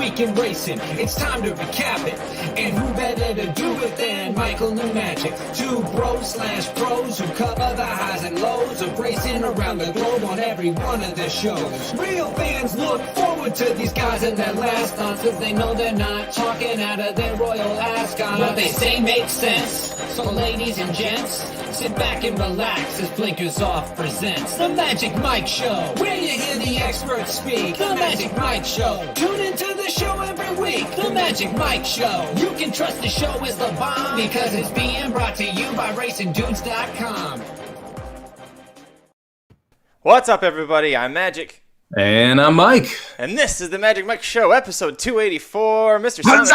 week in racing. It's time to recap it. And who better to do it than Michael and Magic? Two bros/pros who cover the highs and lows of racing around the globe on every one of the shows. Real fans look forward to these guys and their last thoughts, cause they know they're not talking out of their royal ascot. What they say makes sense. So ladies and gents, sit back and relax as Blinkers Off presents The Magic Mike Show, where you hear the experts speak. The Magic Mike Show. Tune into the show every week. The Magic Mike Show. You can trust the show is the bomb because it's being brought to you by RacingDudes.com. What's up, everybody? I'm Magic. And I'm Mike. And this is The Magic Mike Show, episode 284. Mr. Summers.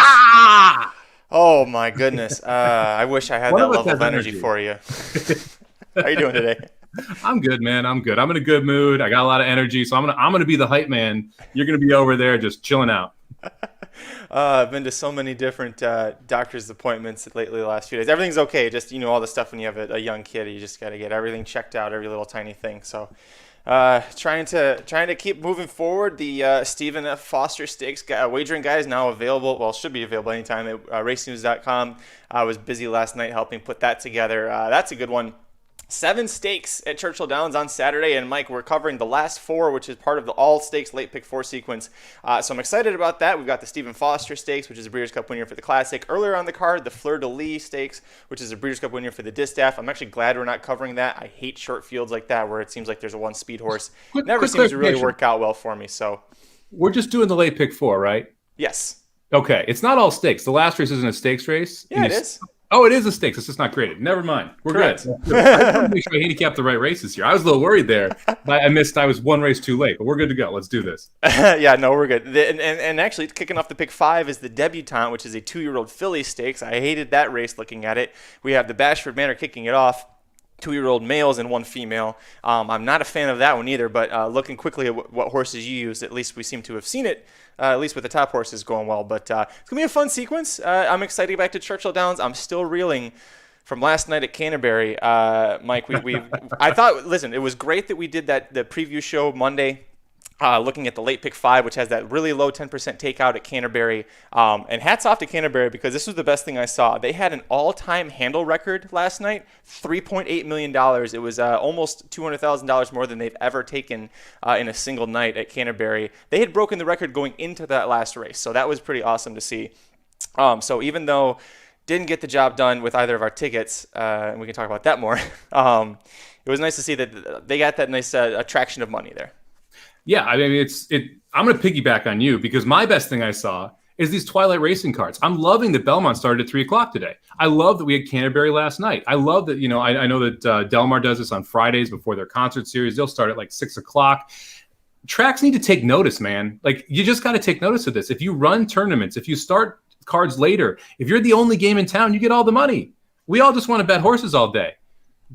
Oh, my goodness. I wish I had that level of energy for you. How you doing today? I'm good, man. I'm good. I'm in a good mood. I got a lot of energy, so I'm gonna be the hype man. You're gonna be over there just chilling out. I've been to so many different doctor's appointments lately the last few days. Everything's okay. Just, all the stuff when you have a young kid, you just got to get everything checked out, every little tiny thing. So trying to keep moving forward. The Stephen F. Foster Stakes wagering guide is now available. Well, should be available anytime at RacingNews.com. I was busy last night helping put that together. That's a good one. 7 stakes at Churchill Downs on Saturday, and Mike, we're covering the last 4, which is part of the all stakes late pick 4 sequence. So I'm excited about that. We've got the Stephen Foster Stakes, which is a Breeders' Cup winner for the Classic. Earlier on the card, the Fleur de Lis Stakes, which is a Breeders' Cup winner for the Distaff. I'm actually glad we're not covering that. I hate short fields like that where it seems like there's a one speed horse. Never seems to really work out well for me. So we're just doing the late pick 4, right? Yes. Okay. It's not all stakes. The last race isn't a stakes race. Yeah, it is. Oh, it is a stakes. It's just not graded. Never mind. We're Correct. Good. I want to make sure I handicap the right races here. I was a little worried there. I was one race too late, but we're good to go. Let's do this. Yeah, no, we're good. And actually, kicking off the pick 5 is the Debutante, which is a 2-year-old filly stakes. I hated that race looking at it. We have the Bashford Manor kicking it off. 2-year-old males and 1 female. I'm not a fan of that one either, but looking quickly at what horses you used, at least we seem to have seen it, at least with the top horses going well. But it's going to be a fun sequence. I'm excited to get back to Churchill Downs. I'm still reeling from last night at Canterbury. Mike, I thought, listen, it was great that we did the preview show Monday. Looking at the late pick 5, which has that really low 10% takeout at Canterbury. And hats off to Canterbury because this was the best thing I saw. They had an all-time handle record last night, $3.8 million. It was almost $200,000 more than they've ever taken in a single night at Canterbury. They had broken the record going into that last race, so that was pretty awesome to see. So even though didn't get the job done with either of our tickets, and we can talk about that more, it was nice to see that they got that nice attraction of money there. Yeah, I mean, I'm going to piggyback on you because my best thing I saw is these Twilight Racing cards. I'm loving that Belmont started at 3 o'clock today. I love that we had Canterbury last night. I love that, I know that Del does this on Fridays before their concert series. They'll start at like 6 o'clock. Tracks need to take notice, man. Like, you just got to take notice of this. If you run tournaments, if you start cards later, if you're the only game in town, you get all the money. We all just want to bet horses all day.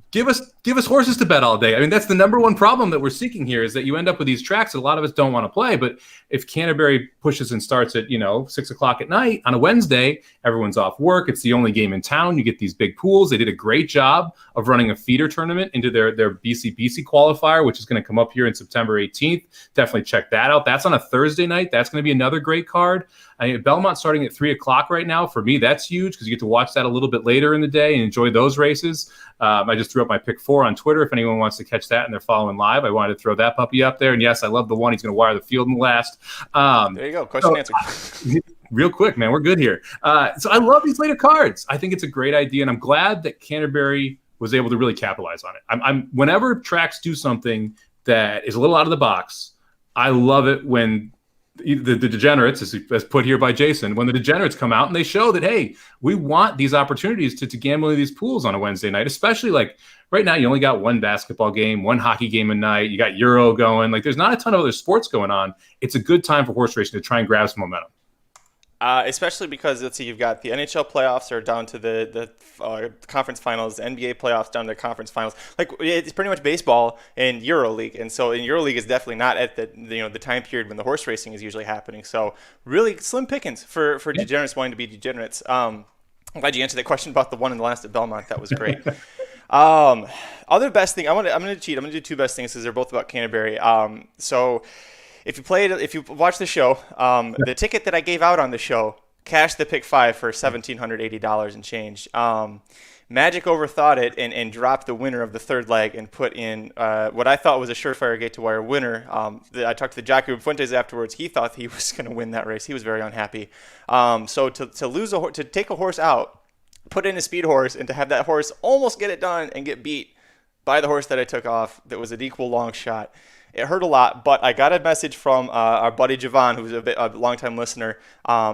Give us horses to bet all day. I mean, that's the number one problem that we're seeking here is that you end up with these tracks that a lot of us don't want to play. But if Canterbury pushes and starts at, 6 o'clock at night on a Wednesday, everyone's off work. It's the only game in town. You get these big pools. They did a great job of running a feeder tournament into their BC qualifier, which is going to come up here in September 18th. Definitely check that out. That's on a Thursday night. That's going to be another great card. I mean, Belmont starting at 3 o'clock right now. For me, that's huge because you get to watch that a little bit later in the day and enjoy those races. I just threw up my pick 4 on Twitter. If anyone wants to catch that and they're following live, I wanted to throw that puppy up there. And yes, I love the one. He's going to wire the field in the last. There you go. Question answered. Real quick, man. We're good here. So I love these later cards. I think it's a great idea. And I'm glad that Canterbury was able to really capitalize on it. I'm whenever tracks do something that is a little out of the box, I love it when the degenerates, as put here by Jason, when the degenerates come out and they show that, hey, we want these opportunities to gamble in these pools on a Wednesday night, especially like right now you only got 1 basketball game, 1 hockey game a night. You got Euro going. Like, there's not a ton of other sports going on. It's a good time for horse racing to try and grab some momentum. Especially because, let's see, you've got the NHL playoffs are down to the conference finals, NBA playoffs down to the conference finals. Like, it's pretty much baseball and EuroLeague, and so in EuroLeague is definitely not at the time period when the horse racing is usually happening. So really slim pickings for degenerates wanting to be degenerates. I'm glad you answered that question about the one in the last at Belmont. That was great. Other best thing, I'm going to cheat. I'm going to do 2 best things because they're both about Canterbury. So if you watch the show, the ticket that I gave out on the show cashed the pick 5 for $1,780 and change. Magic overthought it and dropped the winner of the third leg and put in what I thought was a surefire gate to wire winner. I talked to Jacob Fuentes afterwards. He thought he was going to win that race. He was very unhappy. So to take a horse out, put in a speed horse, and to have that horse almost get it done and get beat by the horse that I took off that was an equal long shot. It hurt a lot, but I got a message from our buddy Javon, who's a longtime listener.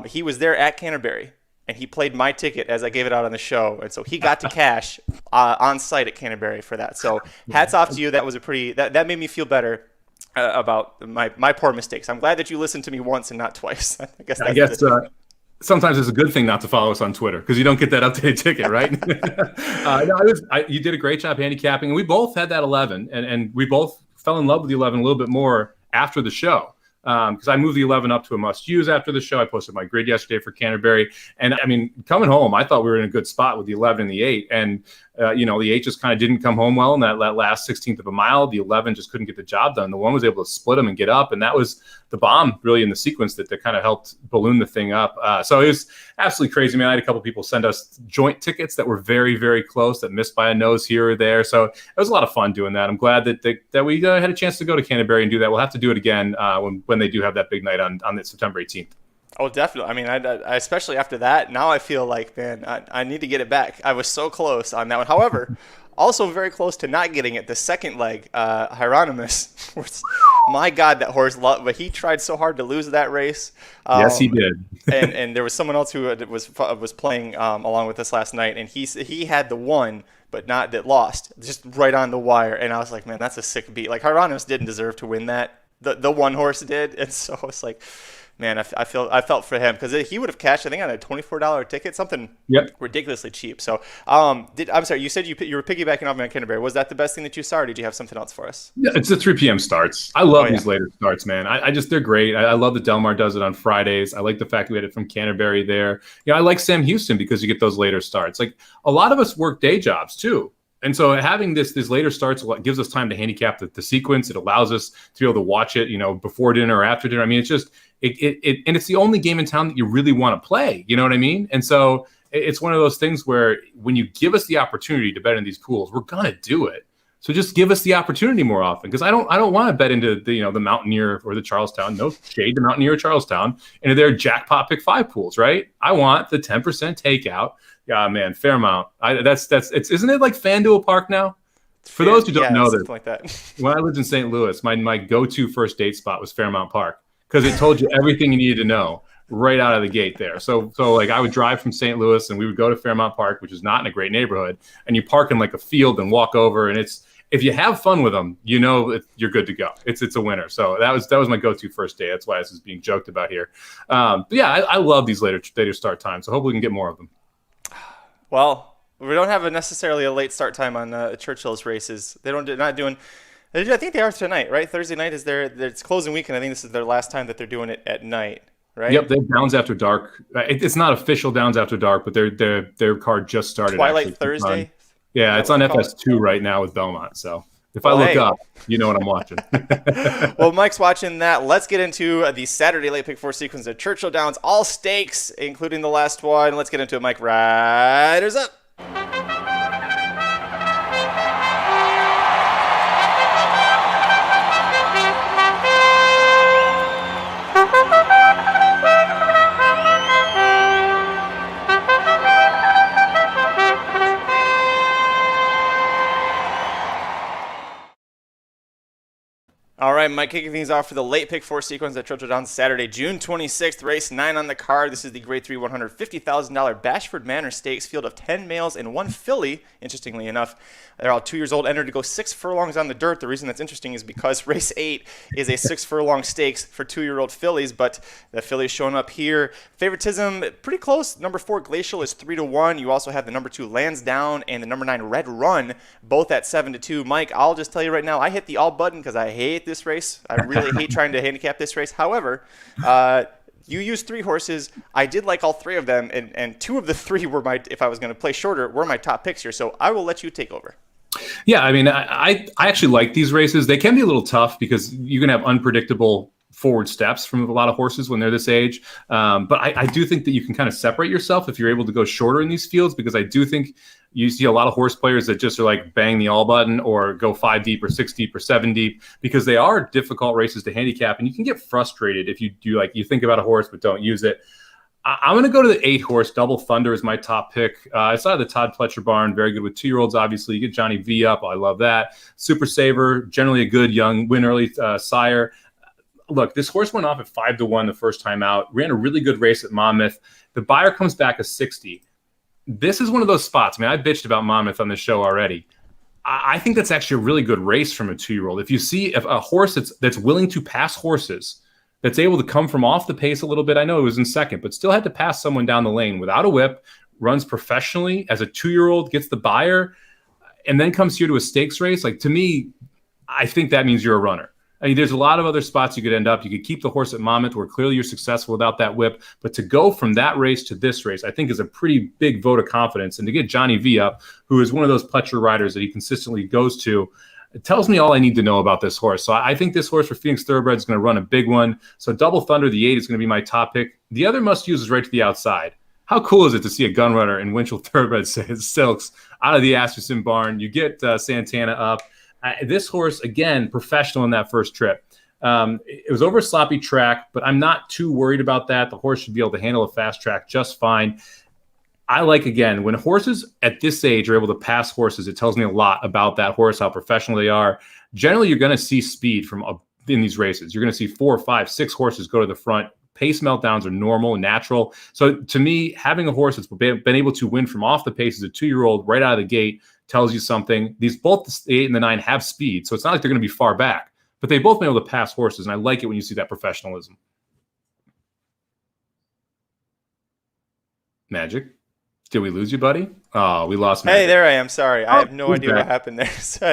He was there at Canterbury, and he played my ticket as I gave it out on the show, and so he got to cash on site at Canterbury for that. So hats off to you. That was that made me feel better about my poor mistakes. I'm glad that you listened to me once and not twice. I guess sometimes it's a good thing not to follow us on Twitter because you don't get that updated ticket, right? You did a great job handicapping, and we both had that 11, and we both fell in love with the 11 a little bit more after the show. Because I moved the 11 up to a must-use after the show. I posted my grid yesterday for Canterbury. And, I mean, coming home, I thought we were in a good spot with the 11 and the 8. And, the 8 just kind of didn't come home well in that last 16th of a mile. The 11 just couldn't get the job done. The 1 was able to split them and get up. And that was the bomb, really, in the sequence that kind of helped balloon the thing up. So it was absolutely crazy, man. I had a couple people send us joint tickets that were very, very close, that missed by a nose here or there. So it was a lot of fun doing that. I'm glad that we had a chance to go to Canterbury and do that. We'll have to do it again when they do have that big night on September 18th. Oh, definitely. I mean, I especially after that, now I feel like, man, I need to get it back. I was so close on that one. However, also very close to not getting it. The second leg, Hieronymus, my God, that horse loved, but he tried so hard to lose that race. Yes, he did. and there was someone else who was playing along with us last night, and he had the 1, but not that lost, just right on the wire. And I was like, man, that's a sick beat. Like, Hieronymus didn't deserve to win that. The one horse did, and so it's like, man, I felt for him because he would have cashed, I think, on a $24 ticket, something ridiculously cheap. So, I'm sorry, you said you were piggybacking off me on Canterbury. Was that the best thing that you saw, or did you have something else for us? Yeah, it's the 3 p.m. starts. I love these later starts, man. They're great. I love that Del Mar does it on Fridays. I like the fact we had it from Canterbury there. I like Sam Houston because you get those later starts. Like, a lot of us work day jobs too. And so having this later starts gives us time to handicap the sequence. It allows us to be able to watch it, before dinner or after dinner. I mean, it's just and it's the only game in town that you really want to play. You know what I mean? And so it's one of those things where when you give us the opportunity to bet in these pools, we're gonna do it. So just give us the opportunity more often, because I don't want to bet into the Mountaineer or the Charlestown. No shade to Mountaineer or Charlestown into their jackpot pick 5 pools, right? I want the 10% takeout. Yeah, man, Fairmount. Isn't it like FanDuel Park now? For those who don't know this, like that. When I lived in St. Louis, my go-to first date spot was Fairmount Park because it told you everything you needed to know right out of the gate there. So like I would drive from St. Louis and we would go to Fairmount Park, which is not in a great neighborhood, and you park in like a field and walk over, and if you have fun with them, you're good to go. It's a winner. So that was my go-to first day. That's why this is being joked about here. But yeah, I love these later start times. So hopefully we can get more of them. Well, we don't have necessarily a late start time on Churchill's races. They're not doing. I think they are tonight, right? Thursday night is it's closing week, and I think this is their last time that they're doing it at night, right? Yep, they have Downs After Dark. It's not official Downs After Dark, but their card just started. Twilight Thursday. Yeah, it's on FS2 right now with Belmont. So if I look up, you know what I'm watching. Well, Mike's watching that. Let's get into the Saturday late pick 4 sequence of Churchill Downs, all stakes, including the last one. Let's get into it, Mike. Riders up. All right, Mike, kicking things off for the late pick 4 sequence at Churchill Downs Saturday, June 26th, race 9 on the card. This is the Grade 3 $150,000 Bashford Manor Stakes, field of 10 males and 1 filly. Interestingly enough, they're all 2 years old, entered to go 6 furlongs on the dirt. The reason that's interesting is because race 8 is a 6 furlong stakes for 2-year-old fillies, but the fillies showing up here. Favoritism, pretty close. Number 4, Glacial, is 3-1. You also have the number 2, Lansdowne, and the number 9, Red Run, both at 7-2. Mike, I'll just tell you right now, I hit the all button because I hate this race. I really hate trying to handicap this race. However, you used 3 horses. I did like all 3 of them, and 2 of the 3 were if I was going to play shorter, were my top picks here. So I will let you take over. Yeah, I mean, I actually like these races. They can be a little tough because you can have unpredictable forward steps from a lot of horses when they're this age. But I do think that you can kind of separate yourself if you're able to go shorter in these fields, because I do think you see a lot of horse players that just are like bang the all button or go 5 deep or 6 deep or 7 deep, because they are difficult races to handicap, and you can get frustrated if you do, like, you think about a horse but don't use it. I'm going to go to the 8 horse. Double Thunder is my top pick. I saw the Todd Pletcher barn, very good with 2-year-olds. Obviously, you get Johnny V up. I love that. Super Saver, generally a good young win early sire. Look, this horse went off at 5-1 the first time out. Ran a really good race at Monmouth. The buyer comes back a 60. This is one of those spots. I mean, I bitched about Monmouth on the show already. I think that's actually a really good race from a 2-year-old. If you see if a horse that's willing to pass horses, that's able to come from off the pace a little bit. I know it was in second, but still had to pass someone down the lane without a whip, runs professionally as a 2-year-old, gets the buyer, and then comes here to a stakes race. Like, to me, I think that means you're a runner. I mean, there's a lot of other spots you could end up. You could keep the horse at Monmouth, where clearly you're successful without that whip. But to go from that race to this race, I think is a pretty big vote of confidence. And to get Johnny V up, who is one of those Pletcher riders that he consistently goes to, it tells me all I need to know about this horse. So I think this horse for Phoenix Thoroughbred is going to run a big one. So Double Thunder, the 8, is going to be my top pick. The other must-use is right to the outside. How cool is it to see a gun runner in Winchell Thoroughbred Silks out of the Asmussen barn? You get Santana up. This horse, again, professional in that first trip. It was over a sloppy track, but I'm not too worried about that. The horse should be able to handle a fast track just fine. I like, again, when horses at this age are able to pass horses, it tells me a lot about that horse, how professional they are. Generally, you're going to see speed in these races. You're going to see 4, 5, 6 horses go to the front. Pace meltdowns are normal and natural. So to me, having a horse that's been able to win from off the pace as a 2-year-old right out of the gate tells you something. Both the 8 and the 9 have speed, so it's not like they're going to be far back, but they've both been able to pass horses, and I like it when you see that professionalism. Magic. Did we lose you, buddy? Oh, we lost Magic. Hey, there I am. Sorry. I have no idea what happened there. So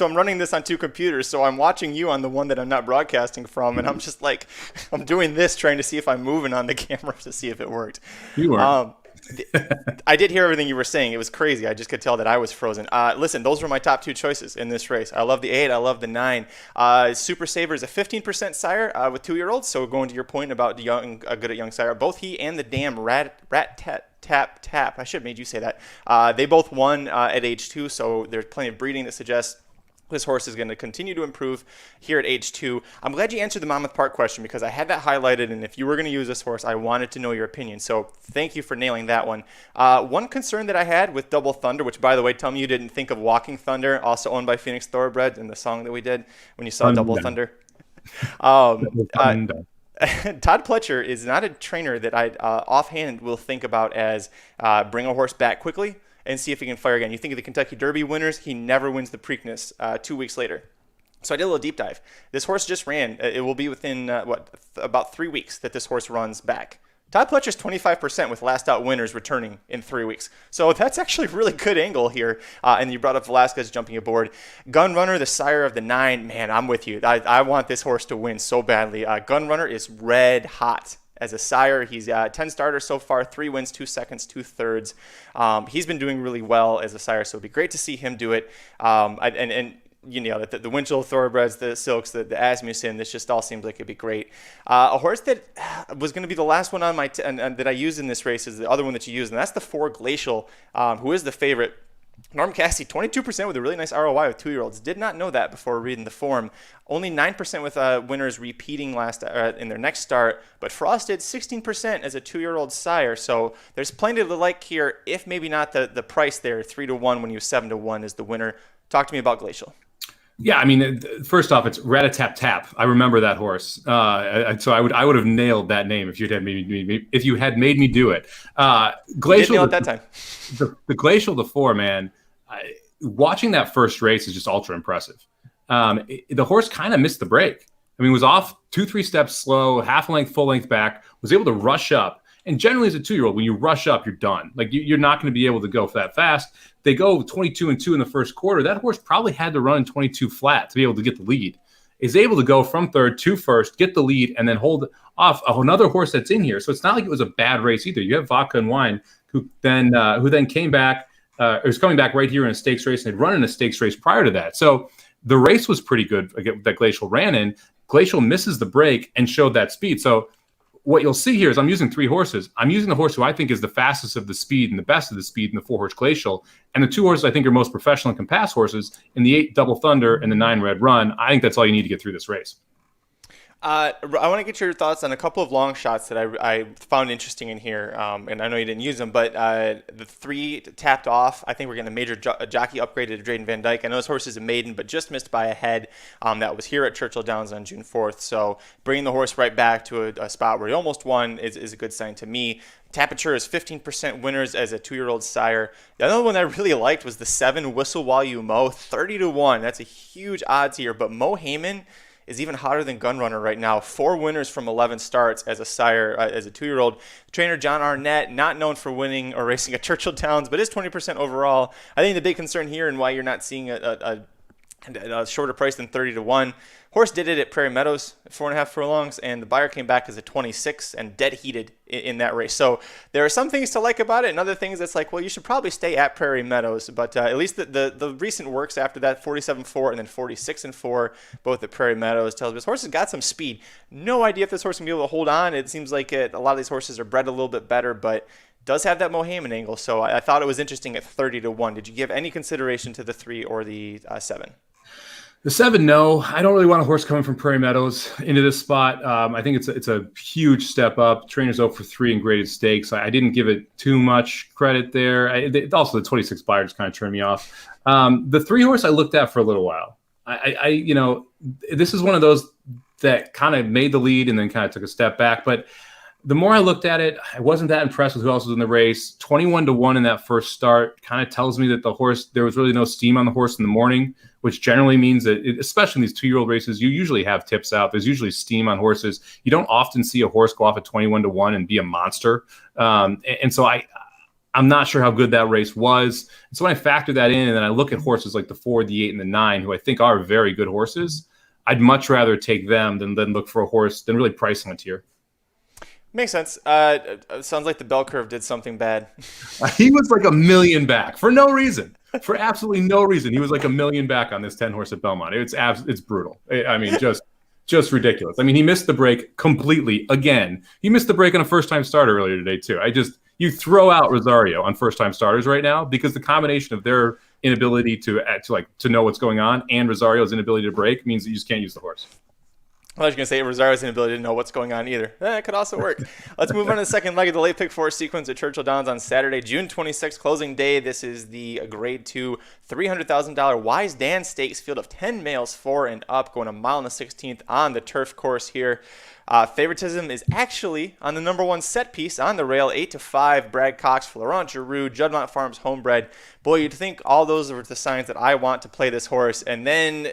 I'm running this on 2 computers, so I'm watching you on the one that I'm not broadcasting from, and I'm just like, I'm doing this, trying to see if I'm moving on the camera to see if it worked. You weren't. I did hear everything you were saying. It was crazy. I just could tell that I was frozen. Listen, those were my top 2 choices in this race. I love the 8. I love the 9. Super Saver is a 15% sire with 2-year-olds. So going to your point about good at young sire, both he and the damn Rat Tap. I should have made you say that. They both won at age 2. So there's plenty of breeding that suggests this horse is going to continue to improve here at age 2. I'm glad you answered the Monmouth Park question, because I had that highlighted, and if you were going to use this horse, I wanted to know your opinion. So thank you for nailing that one. One concern that I had with Double Thunder, which, by the way, tell me you didn't think of Walking Thunder, also owned by Phoenix Thoroughbred, in the song that we did when you saw Double Thunder. Todd Pletcher is not a trainer that I offhand will think about as bring a horse back quickly and see if he can fire again. You think of the Kentucky Derby winners, he never wins the Preakness 2 weeks later. So I did a little deep dive. This horse just ran. It will be within, about 3 weeks that this horse runs back. Todd Pletcher's 25% with last out winners returning in 3 weeks. So that's actually a really good angle here. And you brought up Velasquez jumping aboard. Gun Runner, the sire of the 9, man, I'm with you. I want this horse to win so badly. Gun Runner is red hot. As a sire, he's 10 starters so far, 3 wins, 2 seconds, 2 thirds. He's been doing really well as a sire, so it'd be great to see him do it. You know, the Winchell Thoroughbreds, the Silks, the Asmussen, this just all seems like it'd be great. A horse that was going to be the last one on my and that I used in this race is the other one that you used, and that's the 4 Glacial, who is the favorite. Norm Cassidy, 22% with a really nice ROI with 2-year-olds. Did not know that before reading the form. Only 9% with winners repeating in their next start. But Frosted, 16% as a 2-year-old sire. So there's plenty to like here, if maybe not the price there. 3-1 when you 7-1 is the winner. Talk to me about Glacial. Yeah, I mean, first off, it's Rat-a-tap-tap. I remember that horse. So I would have nailed that name if you had made me do it. Glacial, nail it that time. The Glacial, the 4, man. Watching that first race is just ultra impressive. The horse kind of missed the break. I mean, was off 2-3 steps slow, half length, full length back. Was able to rush up. And generally, as a 2-year-old, when you rush up, you're done. Like, you're not going to be able to go that fast. They go 22-2 in the first quarter. That horse probably had to run 22 flat to be able to get the lead. Is able to go from third to first, get the lead, and then hold off another horse that's in here. So it's not like it was a bad race either. You have Vodka and Wine, who then came back, is coming back right here in a stakes race, and had run in a stakes race prior to that. So the race was pretty good that Glacial ran in. Glacial misses the break and showed that speed. So what you'll see here is I'm using 3 horses. I'm using the horse who I think is the fastest of the speed and the best of the speed in the 4-horse Glacial. And the 2 horses I think are most professional and can pass horses in the 8 Double Thunder and the 9 Red Run. I think that's all you need to get through this race. I want to get your thoughts on a couple of long shots that I found interesting in here, and I know you didn't use them, but the 3 tapped off. I think we're getting a major jockey upgrade to Drayden Van Dyke. I know this horse is a maiden, but just missed by a head. That was here at Churchill Downs on June 4th. So bringing the horse right back to a spot where he almost won is a good sign to me. Tapature is 15% winners as a 2-year-old sire. The other one I really liked was the 7 Whistle While You Mow, 30-1. That's a huge odds here, but Mo Heyman is even hotter than Gunrunner right now. 4 winners from 11 starts as a sire, as a 2-year-old. Trainer John Arnett, not known for winning or racing at Churchill Downs, but is 20% overall. I think the big concern here and why you're not seeing a shorter price than 30-1. Horse did it at Prairie Meadows, 4.5 furlongs, and the buyer came back as a 26 and dead heated in that race. So there are some things to like about it, and other things that's like, well, you should probably stay at Prairie Meadows. But at least the recent works after that, 47-4 and then 46-4, both at Prairie Meadows, tells me this horse has got some speed. No idea if this horse can be able to hold on. It seems like a lot of these horses are bred a little bit better, but does have that Mo Heyman angle. So I thought it was interesting at 30-1. Did you give any consideration to the 3 or the 7? The 7, no. I don't really want a horse coming from Prairie Meadows into this spot. I think it's a huge step up. Trainer's 0 for 3 in graded stakes. I didn't give it too much credit there. Also, the 26 buyer just kind of turned me off. The 3 horse I looked at for a little while. This is one of those that kind of made the lead and then kind of took a step back. But the more I looked at it, I wasn't that impressed with who else was in the race. 21-1 in that first start kind of tells me that the horse, there was really no steam on the horse in the morning, which generally means that, especially in these 2-year-old races, you usually have tips out. There's usually steam on horses. You don't often see a horse go off at 21-1 and be a monster. And so I'm not sure how good that race was. And so when I factor that in and then I look at horses like the 4, the 8, and the 9, who I think are very good horses, I'd much rather take them than look for a horse than really price on a tier. Makes sense. It sounds like the bell curve did something bad. He was like $1 million back for no reason. For absolutely no reason. He was like $1 million back on this 10 horse at Belmont. It's brutal. I mean, just ridiculous. I mean, he missed the break completely again. He missed the break on a first-time starter earlier today, too. You throw out Rosario on first-time starters right now because the combination of their inability to know what's going on and Rosario's inability to break means that you just can't use the horse. I was going to say Rosario's inability to know what's going on either. That could also work. Let's move on to the second leg of the late pick 4 sequence at Churchill Downs on Saturday, June 26th, closing day. This is the grade 2, $300,000 Wise Dan Stakes field of 10 males 4 and up, going a mile and a 16th on the turf course here. Favoritism is actually on the number 1 set piece on the rail, 8-5, Brad Cox, Florent Giroux, Juddmont Farms Homebred. Boy, you'd think all those are the signs that I want to play this horse. And then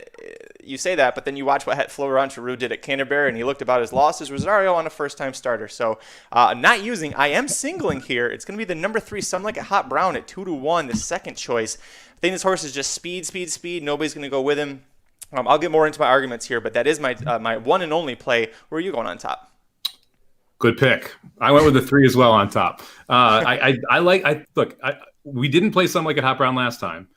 you say that, but then you watch what Florent Giroux did at Canterbury, and he looked about as lost as Rosario on a first-time starter. So I am singling here. It's going to be the number 3, Some Like It Hot Brown at 2-1, the second choice. I think this horse is just speed. Nobody's going to go with him. I'll get more into my arguments here, but that is my one and only play. Where are you going on top? Good pick. I went with the 3 as well on top. We didn't play Some Like It Hot Brown last time.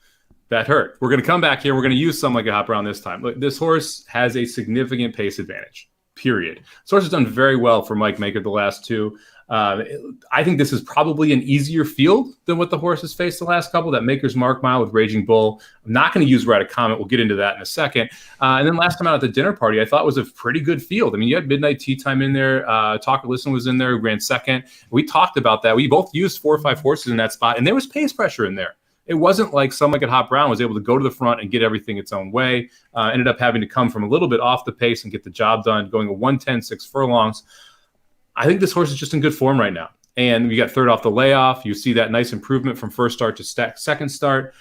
That hurt. We're going to come back here. We're going to use Some Like It Hot Brown this time. Look, this horse has a significant pace advantage, period. This horse has done very well for Mike Maker the last 2. I think this is probably an easier field than what the horse has faced the last couple. That Maker's Mark Mile with Raging Bull. I'm not going to use Ride a Comet. We'll get into that in a second. And then last time out at the dinner party, I thought was a pretty good field. I mean, you had Midnight Tea Time in there. Talk or Listen was in there, ran second. We talked about that. We both used 4 or 5 horses in that spot, and there was pace pressure in there. It wasn't like Some Like It Hot Brown was able to go to the front and get everything its own way. Ended up having to come from a little bit off the pace and get the job done, going a 1:10, 6 furlongs. I think this horse is just in good form right now. And you got third off the layoff. You see that nice improvement from first start to second start.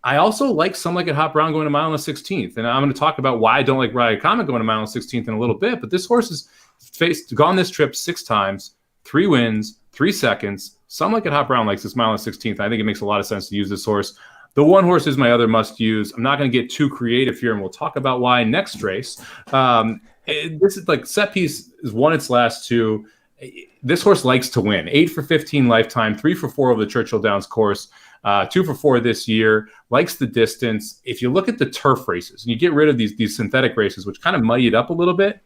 I also like Some Like It Hot Brown going a mile and a 16th. And I'm going to talk about why I don't like Ride a Comet going a mile and 16th in a little bit. But this horse has gone this trip 6 times, 3 wins, 3 seconds. Some Like It Hot Brown likes this mile and 16th. I think it makes a lot of sense to use this horse. The 1 horse is my other must use. I'm not going to get too creative here, and we'll talk about why next race. This is like set piece has won its last 2. This horse likes to win. 8 for 15 lifetime, 3 for 4 over the Churchill Downs course, 2 for 4 this year, likes the distance. If you look at the turf races and you get rid of these synthetic races, which kind of muddy it up a little bit,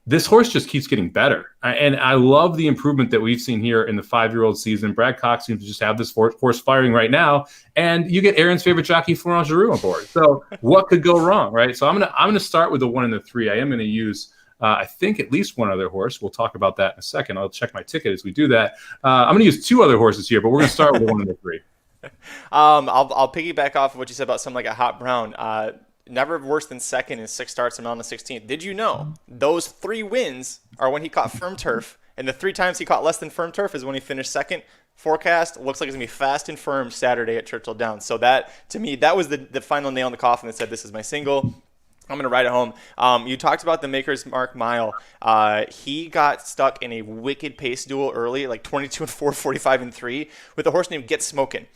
this horse just keeps getting better. And I love the improvement that we've seen here in the 5-year-old season. Brad Cox seems to just have this horse firing right now. And you get Aaron's favorite jockey, Florent Giroux, on board. So what could go wrong, right? So I'm gonna start with the 1 and the 3. I am going to use, I think, at least one other horse. We'll talk about that in a second. I'll check my ticket as we do that. I'm going to use 2 other horses here, but we're going to start with the 1 and the 3. I'll piggyback off of what you said about something like a Hot Brown. Never worse than second in 6 starts and on the 16th. Did you know those 3 wins are when he caught firm turf, and the 3 times he caught less than firm turf is when he finished second? Forecast looks like it's going to be fast and firm Saturday at Churchill Downs. So that, to me, that was the final nail in the coffin that said this is my single. I'm going to ride it home. You talked about the Maker's Mark Mile. He got stuck in a wicked pace duel early, like 22 and 4, 45 and 3, with a horse named Get Smokin'.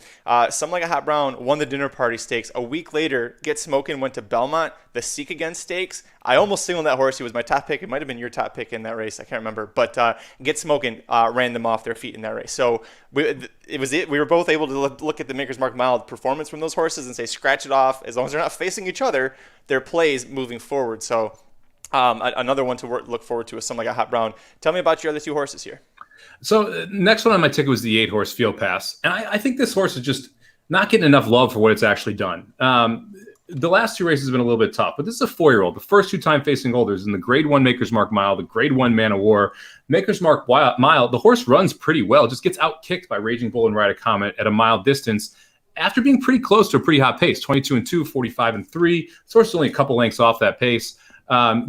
Something Like a Hot Brown won the Dinner Party Stakes. A week later, Get Smokin' went to Belmont, the Seek Again Stakes. I almost singled that horse. He was my top pick. It might have been your top pick in that race. I can't remember. But Get Smokin' ran them off their feet in that race. So we were both able to look at the Maker's Mark Mile performance from those horses and say, scratch it off. As long as they're not facing each other, their plays moving forward. So another one to look forward to is something like a Hot Brown. Tell me about your other 2 horses here. So next one on my ticket was the 8-horse Field Pass. And I think this horse is just not getting enough love for what it's actually done. The last 2 races have been a little bit tough, but this is a 4-year-old. The first 2 time facing holders in the Grade 1 Maker's Mark Mile, the Grade 1 Man of War. Maker's Mark Mile, the horse runs pretty well, just gets out-kicked by Raging Bull and Ride a Comet at a mile distance after being pretty close to a pretty hot pace, 22 and 2, 45 and 3. This horse is only a couple lengths off that pace.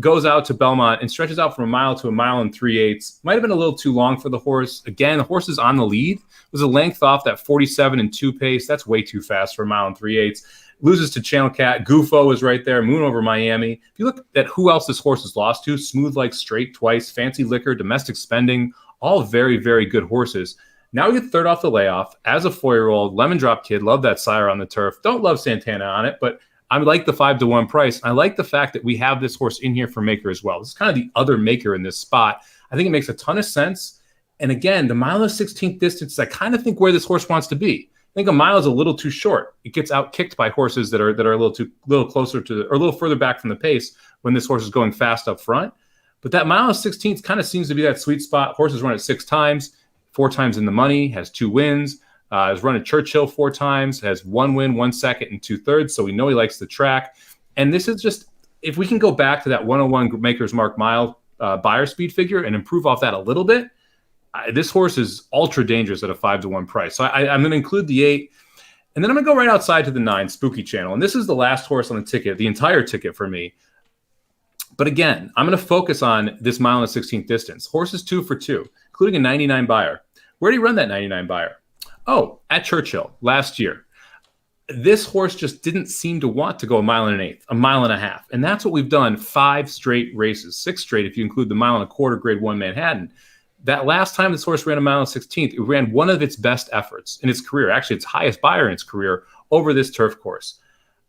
Goes out to Belmont and stretches out from a mile to a mile and 3/8. Might have been a little too long for the horse. Again, the horse is on the lead. Was a length off that 47 and 2 pace. That's way too fast for a mile and 3/8. Loses to Channel Cat. Gufo is right there. Moon Over Miami. If you look at who else this horse has lost to, Smooth Like Straight twice, Fancy Liquor, Domestic Spending, all very, very good horses. Now we get third off the layoff as a 4-year-old. Lemon Drop Kid. Love that sire on the turf. Don't love Santana on it, but I like the 5-1 price. I like the fact that we have this horse in here for Maker as well. This is kind of the other Maker in this spot. I think it makes a ton of sense. And again, the mile and 16th distance, I kind of think where this horse wants to be. I think a mile is a little too short. It gets out kicked by horses that are a little closer to, or a little further back from the pace when this horse is going fast up front. But that mile and 16th kind of seems to be that sweet spot. Horses run it 6 times, 4 times in the money, has 2 wins. Has run at Churchill 4 times, has 1 win, 1 second, and 2/3. So we know he likes the track. And this is just, if we can go back to that 101 Maker's Mark Mile buyer speed figure and improve off that a little bit, this horse is ultra dangerous at a 5-1 price. So I'm going to include the 8. And then I'm going to go right outside to the 9, Spooky Channel. And this is the last horse on the ticket, the entire ticket for me. But again, I'm going to focus on this mile and 16th distance. Horse is 2 for 2, including a 99 buyer. Where did he run that 99 buyer? Oh, at Churchill last year. This horse just didn't seem to want to go a mile and an eighth, a mile and a half. And that's what we've done 5 straight races, 6 straight if you include the mile and a quarter Grade 1 Manhattan. That last time this horse ran a mile and 16th, it ran one of its best efforts in its career, actually its highest buyer in its career, over this turf course.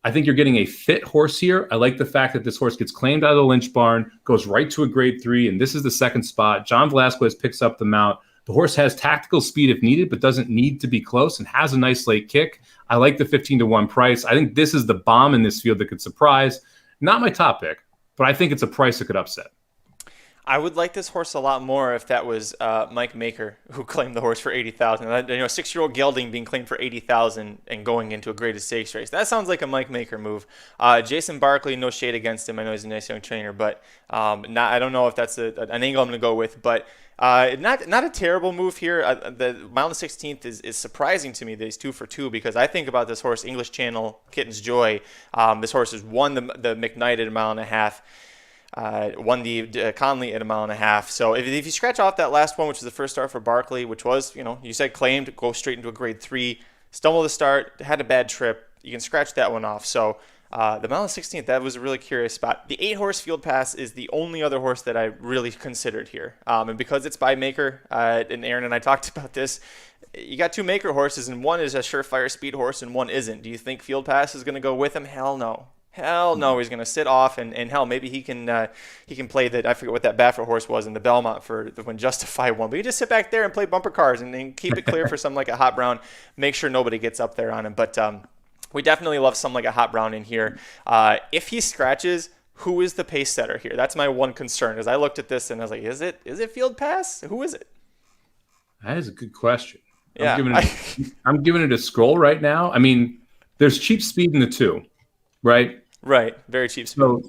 I think you're getting a fit horse here. I like the fact that this horse gets claimed out of the Lynch barn, goes right to a Grade 3, and this is the second spot. John Velasquez picks up the mount. The horse has tactical speed if needed, but doesn't need to be close and has a nice late kick. I like the 15-1 price. I think this is the bomb in this field that could surprise. Not my top pick, but I think it's a price that could upset. I would like this horse a lot more if that was Mike Maker who claimed the horse for $80,000. You know, 6-year-old gelding being claimed for $80,000 and going into a graded stakes race. That sounds like a Mike Maker move. Jason Barkley, no shade against him. I know he's a nice young trainer, but I don't know if that's an angle I'm going to go with. But not a terrible move here. The mile and 16th is surprising to me that he's 2 for 2 because I think about this horse, English Channel, Kitten's Joy. This horse has won the McKnight at a mile and a half. Won the Conley at a mile and a half. So if you scratch off that last one, which was the first start for Barkley, which was, you said claimed, go straight into a Grade 3, stumbled the start, had a bad trip, you can scratch that one off. So the mile and 16th, that was a really curious spot. The 8-horse Field Pass is the only other horse that I really considered here. And because it's by Maker, and Aaron and I talked about this, you got 2 Maker horses, and one is a surefire speed horse and one isn't. Do you think Field Pass is going to go with him? Hell no. Hell no, he's going to sit off, and hell, maybe he can play that. I forget what that Baffert horse was in the Belmont for when Justify won. But you just sit back there and play bumper cars and keep it clear for something like a Hot Brown. Make sure nobody gets up there on him. But we definitely love something like a Hot Brown in here. If he scratches, Who is the pace setter here? That's my one concern. As I looked at this and I was like, is it Field Pass? Who is it? That is a good question. Yeah, I'm giving it a scroll right now. I mean, there's cheap speed in the 2, right? Right. Very cheap speed. So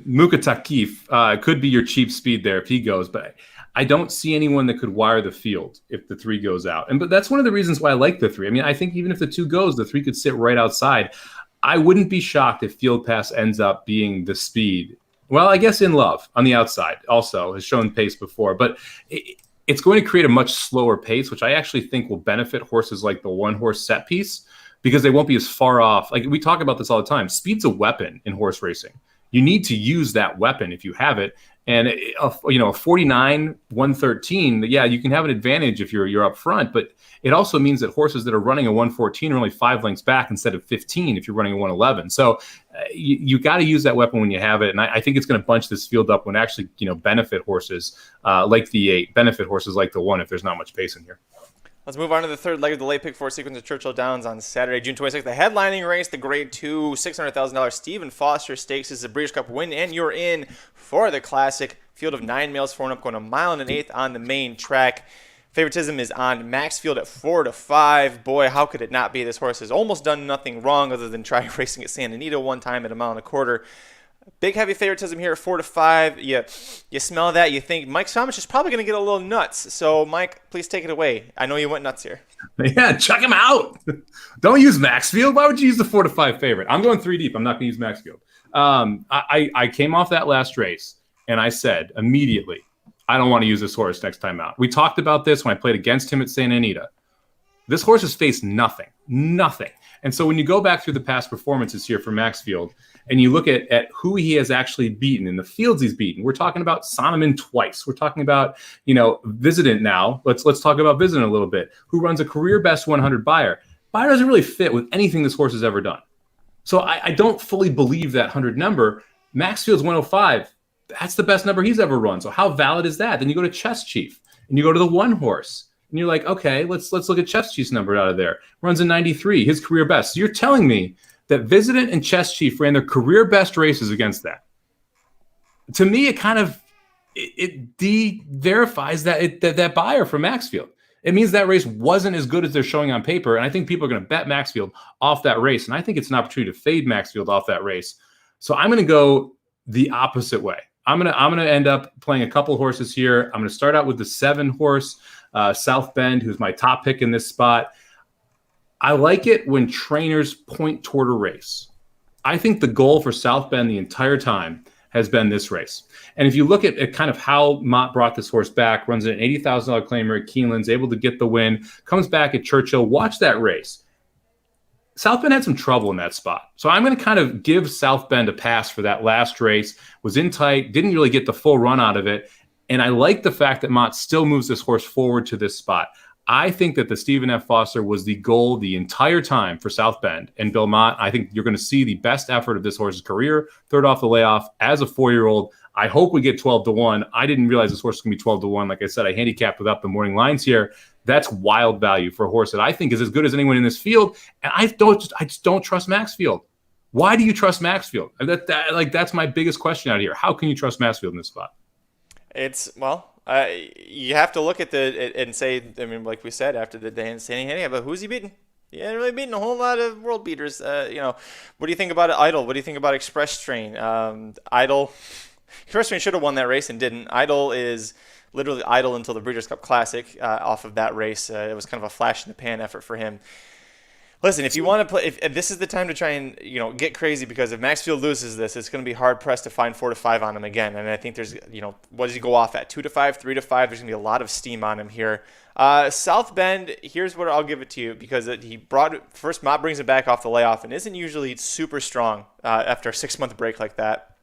Muka Takif could be your cheap speed there if he goes, but I don't see anyone that could wire the field if the 3 goes out. But that's one of the reasons why I like the 3. I mean, I think even if the 2 goes, the 3 could sit right outside. I wouldn't be shocked if Field Pass ends up being the speed. Well, I guess In Love on the outside also has shown pace before, but it's going to create a much slower pace, which I actually think will benefit horses like the 1-horse set piece because they won't be as far off. Like we talk about this all the time. Speed's a weapon in horse racing. You need to use that weapon if you have it. And a 49, 113, yeah, you can have an advantage if you're up front, but it also means that horses that are running a 114 are only 5 lengths back instead of 15 if you're running a 111. So you got to use that weapon when you have it. And I think it's going to bunch this field up when actually, benefit horses like the 8, benefit horses like the 1 if there's not much pace in here. Let's move on to the third leg of the late pick 4 sequence of Churchill Downs on Saturday, June 26th. The headlining race, the Grade 2, $600,000 Stephen Foster Stakes is the Breeders' Cup win, and you're in for the Classic. Field of 9 males, 4 and up, going a mile and an eighth on the main track. Favoritism is on Maxfield at 4-5. Boy, how could it not be? This horse has almost done nothing wrong other than try racing at Santa Anita one time at a mile and a quarter. Big heavy favoritism here at 4-5. You smell that. You think Mike Somich is probably going to get a little nuts. So, Mike, please take it away. I know you went nuts here. Yeah, check him out. Don't use Maxfield. Why would you use the 4-5 favorite? I'm going 3 deep. I'm not going to use Maxfield. I came off that last race, and I said immediately, I don't want to use this horse next time out. We talked about this when I played against him at Santa Anita. This horse has faced nothing. And so when you go back through the past performances here for Maxfield, and you look at who he has actually beaten in the fields he's beaten, we're talking about Sonneman twice. We're talking about, Visitant now. Let's talk about Visitant a little bit, who runs a career best 100 Beyer. Beyer doesn't really fit with anything this horse has ever done. So I don't fully believe that 100 number. Maxfield's 105. That's the best number he's ever run. So how valid is that? Then you go to Chess Chief and you go to the 1 horse. And you're like, okay, let's look at Chess Chief's number out of there. Runs a 93, his career best. So you're telling me that Visitant and Chess Chief ran their career best races against that. To me, it kind of verifies that Beyer for Maxfield. It means that race wasn't as good as they're showing on paper, and I think people are going to bet Maxfield off that race, and I think it's an opportunity to fade Maxfield off that race. So I'm going to go the opposite way. I'm gonna end up playing a couple horses here. I'm going to start out with the 7 horse South Bend, who's my top pick in this spot. I like it when trainers point toward a race. I think the goal for South Bend the entire time has been this race. And if you look at kind of how Mott brought this horse back, runs an $80,000 claimer at Keeneland's, able to get the win, comes back at Churchill, watch that race. South Bend had some trouble in that spot. So I'm going to kind of give South Bend a pass for that last race. Was in tight, didn't really get the full run out of it. And I like the fact that Mott still moves this horse forward to this spot. I think that the Stephen F. Foster was the goal the entire time for South Bend. And Bill Mott, I think you're going to see the best effort of this horse's career, third off the layoff as a 4-year-old. I hope we get 12-1. I didn't realize this horse was going to be 12-1. Like I said, I handicapped without the morning lines here. That's wild value for a horse that I think is as good as anyone in this field. And I just don't trust Maxfield. Why do you trust Maxfield? That's my biggest question out here. How can you trust Maxfield in this spot? You have to look at and say, I mean, like we said after the day in San Antonio, but who's he beating? He hasn't really beaten a whole lot of world beaters. What do you think about Idol? What do you think about Express Train? Express Train should have won that race and didn't. Idol is literally idle until the Breeders' Cup Classic off of that race. It was kind of a flash in the pan effort for him. Listen, if you want to play, if this is the time to try and get crazy, because if Maxfield loses this, it's going to be hard pressed to find 4-5 on him again. And I think there's what does he go off at? 2-5, 3-5. There's going to be a lot of steam on him here. South Bend, here's what I'll give it to you, because first Mott brings it back off the layoff and isn't usually super strong after a 6-month break like that.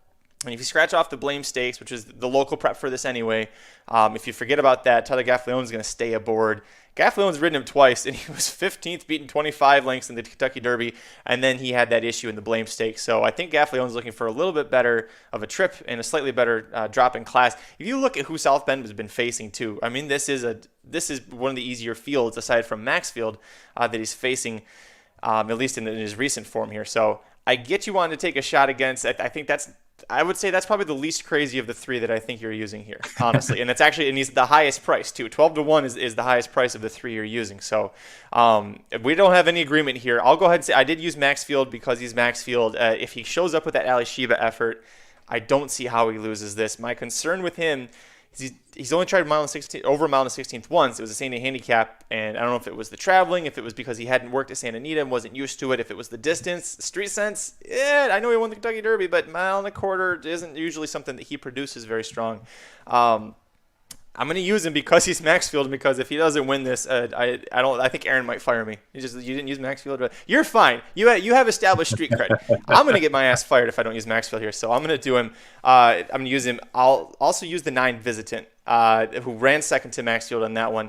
And if you scratch off the Blame Stakes, which is the local prep for this anyway, if you forget about that, Tyler Gaffleone is going to stay aboard. Gaffleone's ridden him twice, and he was 15th, beaten 25 lengths in the Kentucky Derby, and then he had that issue in the Blame Stakes. So I think Gaffleone's looking for a little bit better of a trip and a slightly better drop in class. If you look at who South Bend has been facing too, I mean, this is one of the easier fields aside from Maxfield that he's facing, at least in his recent form here. So I get you wanting to take a shot against. I think that's I would say that's probably the least crazy of the three that I think you're using here, honestly. And and he's the highest price too. 12-1 is the highest price of the three you're using. So we don't have any agreement here. I'll go ahead and say I did use Maxfield because he's Maxfield. If he shows up with that Ali Shiba effort, I don't see how he loses this. My concern with him is he's only tried over a mile and 16th once. It was a Santa handicap, and I don't know if it was the traveling, if it was because he hadn't worked at Santa Anita and wasn't used to it, if it was the distance, the street sense. I know he won the Kentucky Derby, but mile and a quarter isn't usually something that he produces very strong. I'm going to use him because he's Maxfield, because if he doesn't win this, I think Aaron might fire me. You didn't use Maxfield, but you're fine. You have established street cred. I'm going to get my ass fired if I don't use Maxfield here, so I'm going to do him. I'm going to use him. I'll also use the 9 Visitant, who ran second to Maxfield on that one.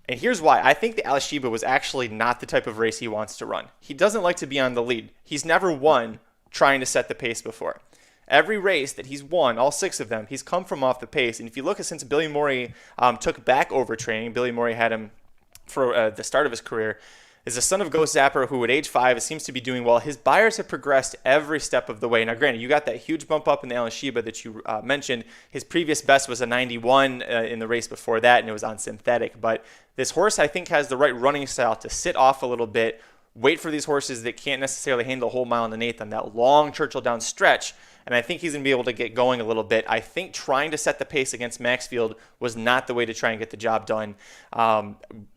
And here's why. I think the Ali Shiba was actually not the type of race he wants to run. He doesn't like to be on the lead. He's never won trying to set the pace before. Every race that he's won, all 6 of them, he's come from off the pace. And if you look at since Billy Morey took back overtraining, Billy Morey had him for the start of his career, is the son of Ghost Zapper, who at age 5 seems to be doing well. His buyers have progressed every step of the way. Now, granted, you got that huge bump up in the Ali Shiba that you mentioned. His previous best was a 91 in the race before that, and it was on synthetic. But this horse, I think, has the right running style to sit off a little bit, wait for these horses that can't necessarily handle a whole mile and an eighth on that long Churchill Downs stretch. And I think he's going to be able to get going a little bit. I think trying to set the pace against Maxfield was not the way to try and get the job done.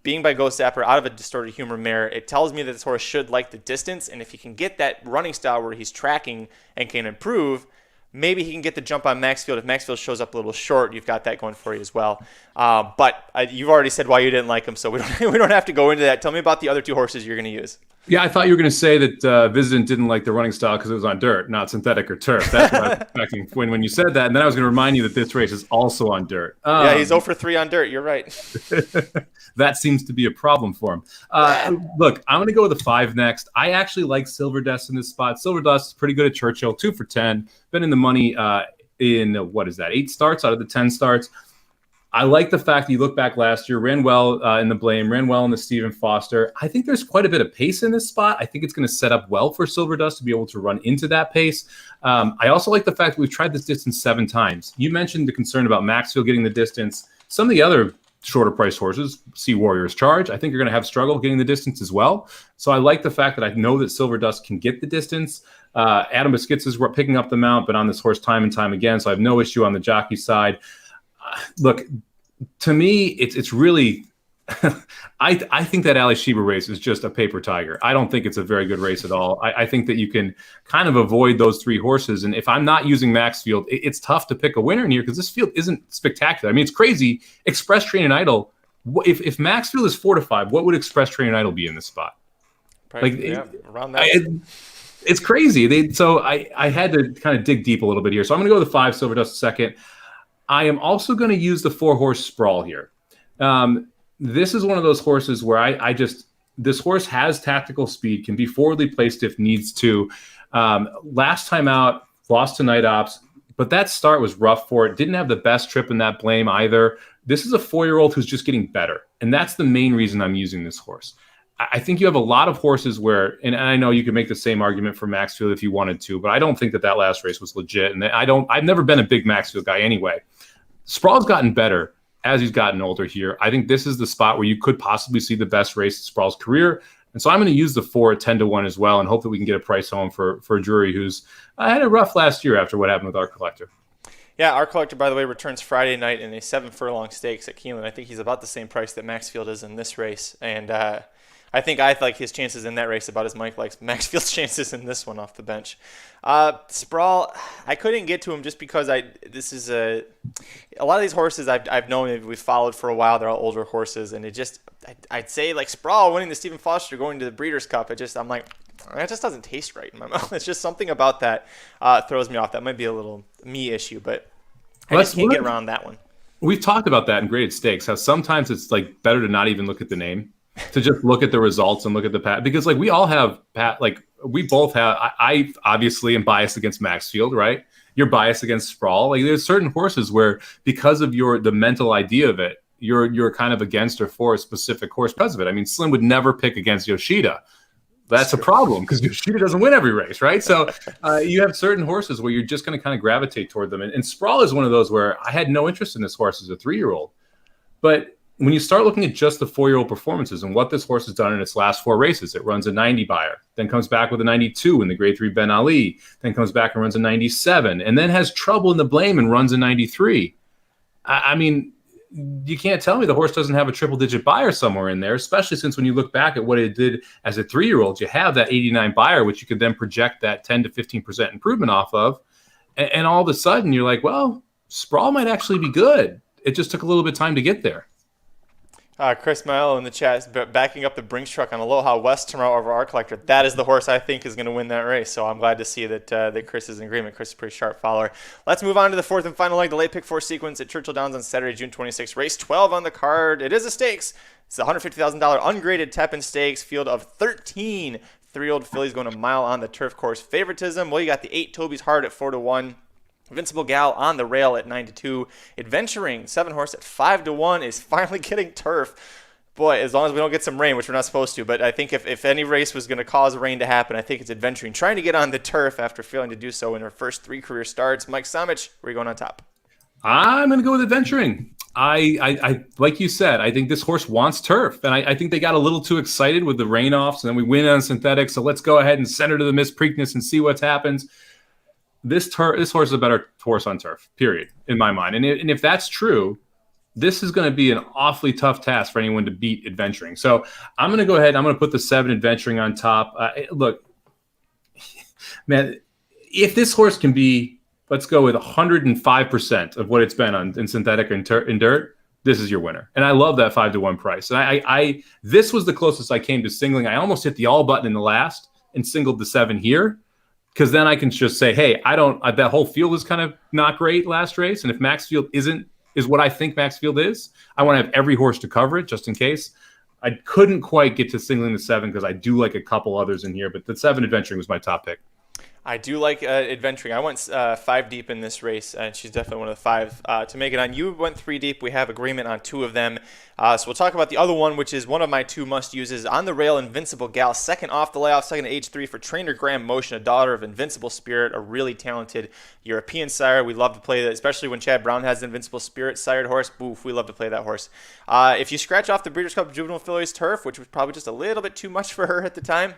Being by Ghost Zapper out of a distorted humor mare, it tells me that this horse should like the distance. And if he can get that running style where he's tracking and can improve, maybe he can get the jump on Maxfield. If Maxfield shows up a little short, you've got that going for you as well. But you've already said why you didn't like him, so we don't have to go into that. Tell me about the other 2 horses you're going to use. Yeah, I thought you were going to say that Visitant didn't like the running style because it was on dirt, not synthetic or turf. That's what I was expecting when you said that. And then I was going to remind you that this race is also on dirt. Yeah, he's 0 for 3 on dirt. You're right. That seems to be a problem for him. Look, I'm going to go with the 5 next. I actually like Silver Dust in this spot. Silver Dust is pretty good at Churchill, 2 for 10. Been in the money in, 8 starts out of the 10 starts. I like the fact that you look back last year, ran well in the Blame, ran well in the Stephen Foster. I think there's quite a bit of pace in this spot. I think it's going to set up well for Silver Dust to be able to run into that pace. I also like the fact that we've tried this distance 7 times. You mentioned the concern about Maxfield getting the distance. Some of the other shorter priced horses, Sea Warriors Charge, I think are going to have struggle getting the distance as well. So I like the fact that I know that Silver Dust can get the distance. Adam Beskitzes is picking up the mount, but on this horse time and time again, so I have no issue on the jockey side. Look, to me, it's really I think that Ali Shiba race is just a paper tiger. I don't think it's a very good race at all. I think that you can kind of avoid those 3 horses. And if I'm not using Maxfield, it's tough to pick a winner in here because this field isn't spectacular. I mean, it's crazy. Express Train and Idol, if Maxfield is 4 to 5, what would Express Train and Idol be in this spot? Probably, around that. It's crazy. So I had to kind of dig deep a little bit here. So I'm going to go with the 5 Silver Dust second. I am also going to use the 4-horse Sprawl here. This is one of those horses where this horse has tactical speed, can be forwardly placed if needs to. Last time out, lost to Night Ops, but that start was rough for it. Didn't have the best trip in that Blame either. This is a 4-year-old who's just getting better, and that's the main reason I'm using this horse. I think you have a lot of horses where, and I know you could make the same argument for Maxfield if you wanted to, but I don't think that last race was legit. And I've never been a big Maxfield guy anyway. Sprawl's gotten better as he's gotten older here. I think this is the spot where you could possibly see the best race of Sprawl's career. And so I'm going to use the 4 at 10 to 1 as well and hope that we can get a price home for Drury, who's had a rough last year after what happened with our collector. Yeah, our collector, by the way, returns Friday night in a 7-furlong stakes at Keeneland. I think he's about the same price that Maxfield is in this race. And I think I like his chances in that race about as Mike likes Maxfield's chances in this one off the bench. Sprawl, I couldn't get to him just because a lot of these horses I've known, we've followed for a while. They're all older horses, and I'd say like Sprawl winning the Stephen Foster, going to the Breeders' Cup. I'm like, that just doesn't taste right in my mouth. It's just something about that throws me off. That might be a little me issue, but I just can't get around that one. We've talked about that in graded stakes, how sometimes it's like better to not even look at the name, to just look at the results and look at the path, because like we all have we both have. I obviously am biased against Maxfield, right? You're biased against Sprawl. Like there's certain horses where because of the mental idea of it, you're kind of against or for a specific horse because of it. I mean, Slim would never pick against Yoshida. That's a problem because your shooter doesn't win every race, right? So you have certain horses where you're just going to kind of gravitate toward them. And Sprawl is one of those where I had no interest in this horse as a 3-year-old. But when you start looking at just the 4-year-old performances and what this horse has done in its last 4 races, it runs a 90 buyer, then comes back with a 92 in the Grade 3 Ben Ali, then comes back and runs a 97, and then has trouble in the Blame and runs a 93. I mean, you can't tell me the horse doesn't have a triple-digit buyer somewhere in there, especially since when you look back at what it did as a 3-year-old, you have that 89 buyer, which you could then project that 10 to 15% improvement off of. And all of a sudden, you're like, well, Sprawl might actually be good. It just took a little bit of time to get there. Chris Maello in the chat, backing up the Brinks truck on Aloha West tomorrow over our collector. That is the horse I think is going to win that race. So I'm glad to see that Chris is in agreement. Chris is a pretty sharp follower. Let's move on to the 4th and final leg, the late pick 4 sequence at Churchill Downs on Saturday, June 26th. Race 12 on the card. It is a stakes. It's the $150,000 ungraded Tepin Stakes, field of 13 3-year-old fillies going a mile on the turf course. Favoritism, well, you got the 8 Toby's Heart at 4-1. Invincible Gal on the rail at 9-2. Adventuring 7 horse at 5-1 is finally getting turf. Boy, as long as we don't get some rain, which we're not supposed to, but I think if any race was going to cause rain to happen, I think it's Adventuring. Trying to get on the turf after failing to do so in her first 3 career starts. Mike Samich, where are you going on top? I'm going to go with Adventuring. I like you said, I think this horse wants turf, and I think they got a little too excited with the rain offs, and then we win on synthetic, so let's go ahead and send her to the Miss Preakness and see what happens. This horse is a better horse on turf, period, in my mind. And if that's true, this is going to be an awfully tough task for anyone to beat Adventuring. So I'm going to go ahead. I'm going to put the 7 Adventuring on top. Look, man, if this horse can be, let's go with 105% of what it's been in synthetic and dirt, this is your winner. And I love that 5-1 price. And I this was the closest I came to singling. I almost hit the all button in the last and singled the 7 here. Because then I can just say, hey, that whole field is kind of not great last race. And if Maxfield is what I think Maxfield is, I want to have every horse to cover it just in case. I couldn't quite get to singling the 7 because I do like a couple others in here, but the 7 Adventuring was my top pick. I do like Adventuring. I went 5 deep in this race, and she's definitely one of the 5 to make it on. You went 3 deep. We have agreement on 2 of them. So we'll talk about the other one, which is one of my 2 must-uses. On the rail, Invincible Gal, second off the layoff, second to age 3 for trainer Graham Motion, a daughter of Invincible Spirit, a really talented European sire. We love to play that, especially when Chad Brown has the Invincible Spirit sired horse. Boof, we love to play that horse. If you scratch off the Breeders' Cup Juvenile Fillies turf, which was probably just a little bit too much for her at the time,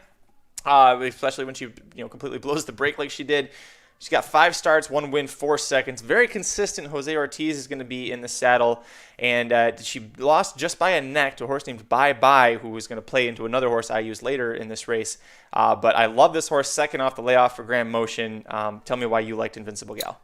especially when she completely blows the brake like she did. She's got 5 starts, 1 win, 4 seconds. Very consistent. Jose Ortiz is going to be in the saddle. And she lost just by a neck to a horse named Bye Bye, who was going to play into another horse I used later in this race. But I love this horse, second off the layoff for Graham Motion. Tell me why you liked Invincible Gal.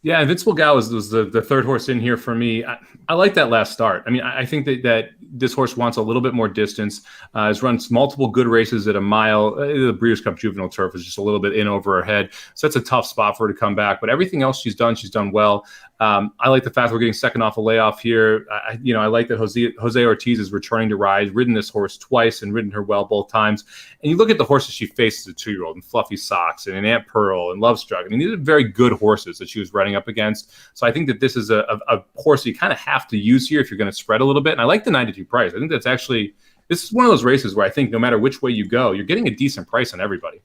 Yeah, Invincible Gal was the third horse in here for me. I like that last start. I mean, I think that this horse wants a little bit more distance. Has run multiple good races at a mile. The Breeders' Cup Juvenile Turf is just a little bit in over her head. So that's a tough spot for her to come back. But everything else she's done well. I like the fact we're getting second off a layoff here. I like that Jose Ortiz is returning to ride, ridden this horse twice and ridden her well both times. And you look at the horses she faced as a 2-year-old, and Fluffy Socks and Aunt Pearl and Lovestruck. I mean, these are very good horses that she was riding up against. So I think that this is a horse you kind of have to use here if you're going to spread a little bit. And I like the 92 price. I think this is one of those races where I think no matter which way you go, you're getting a decent price on everybody.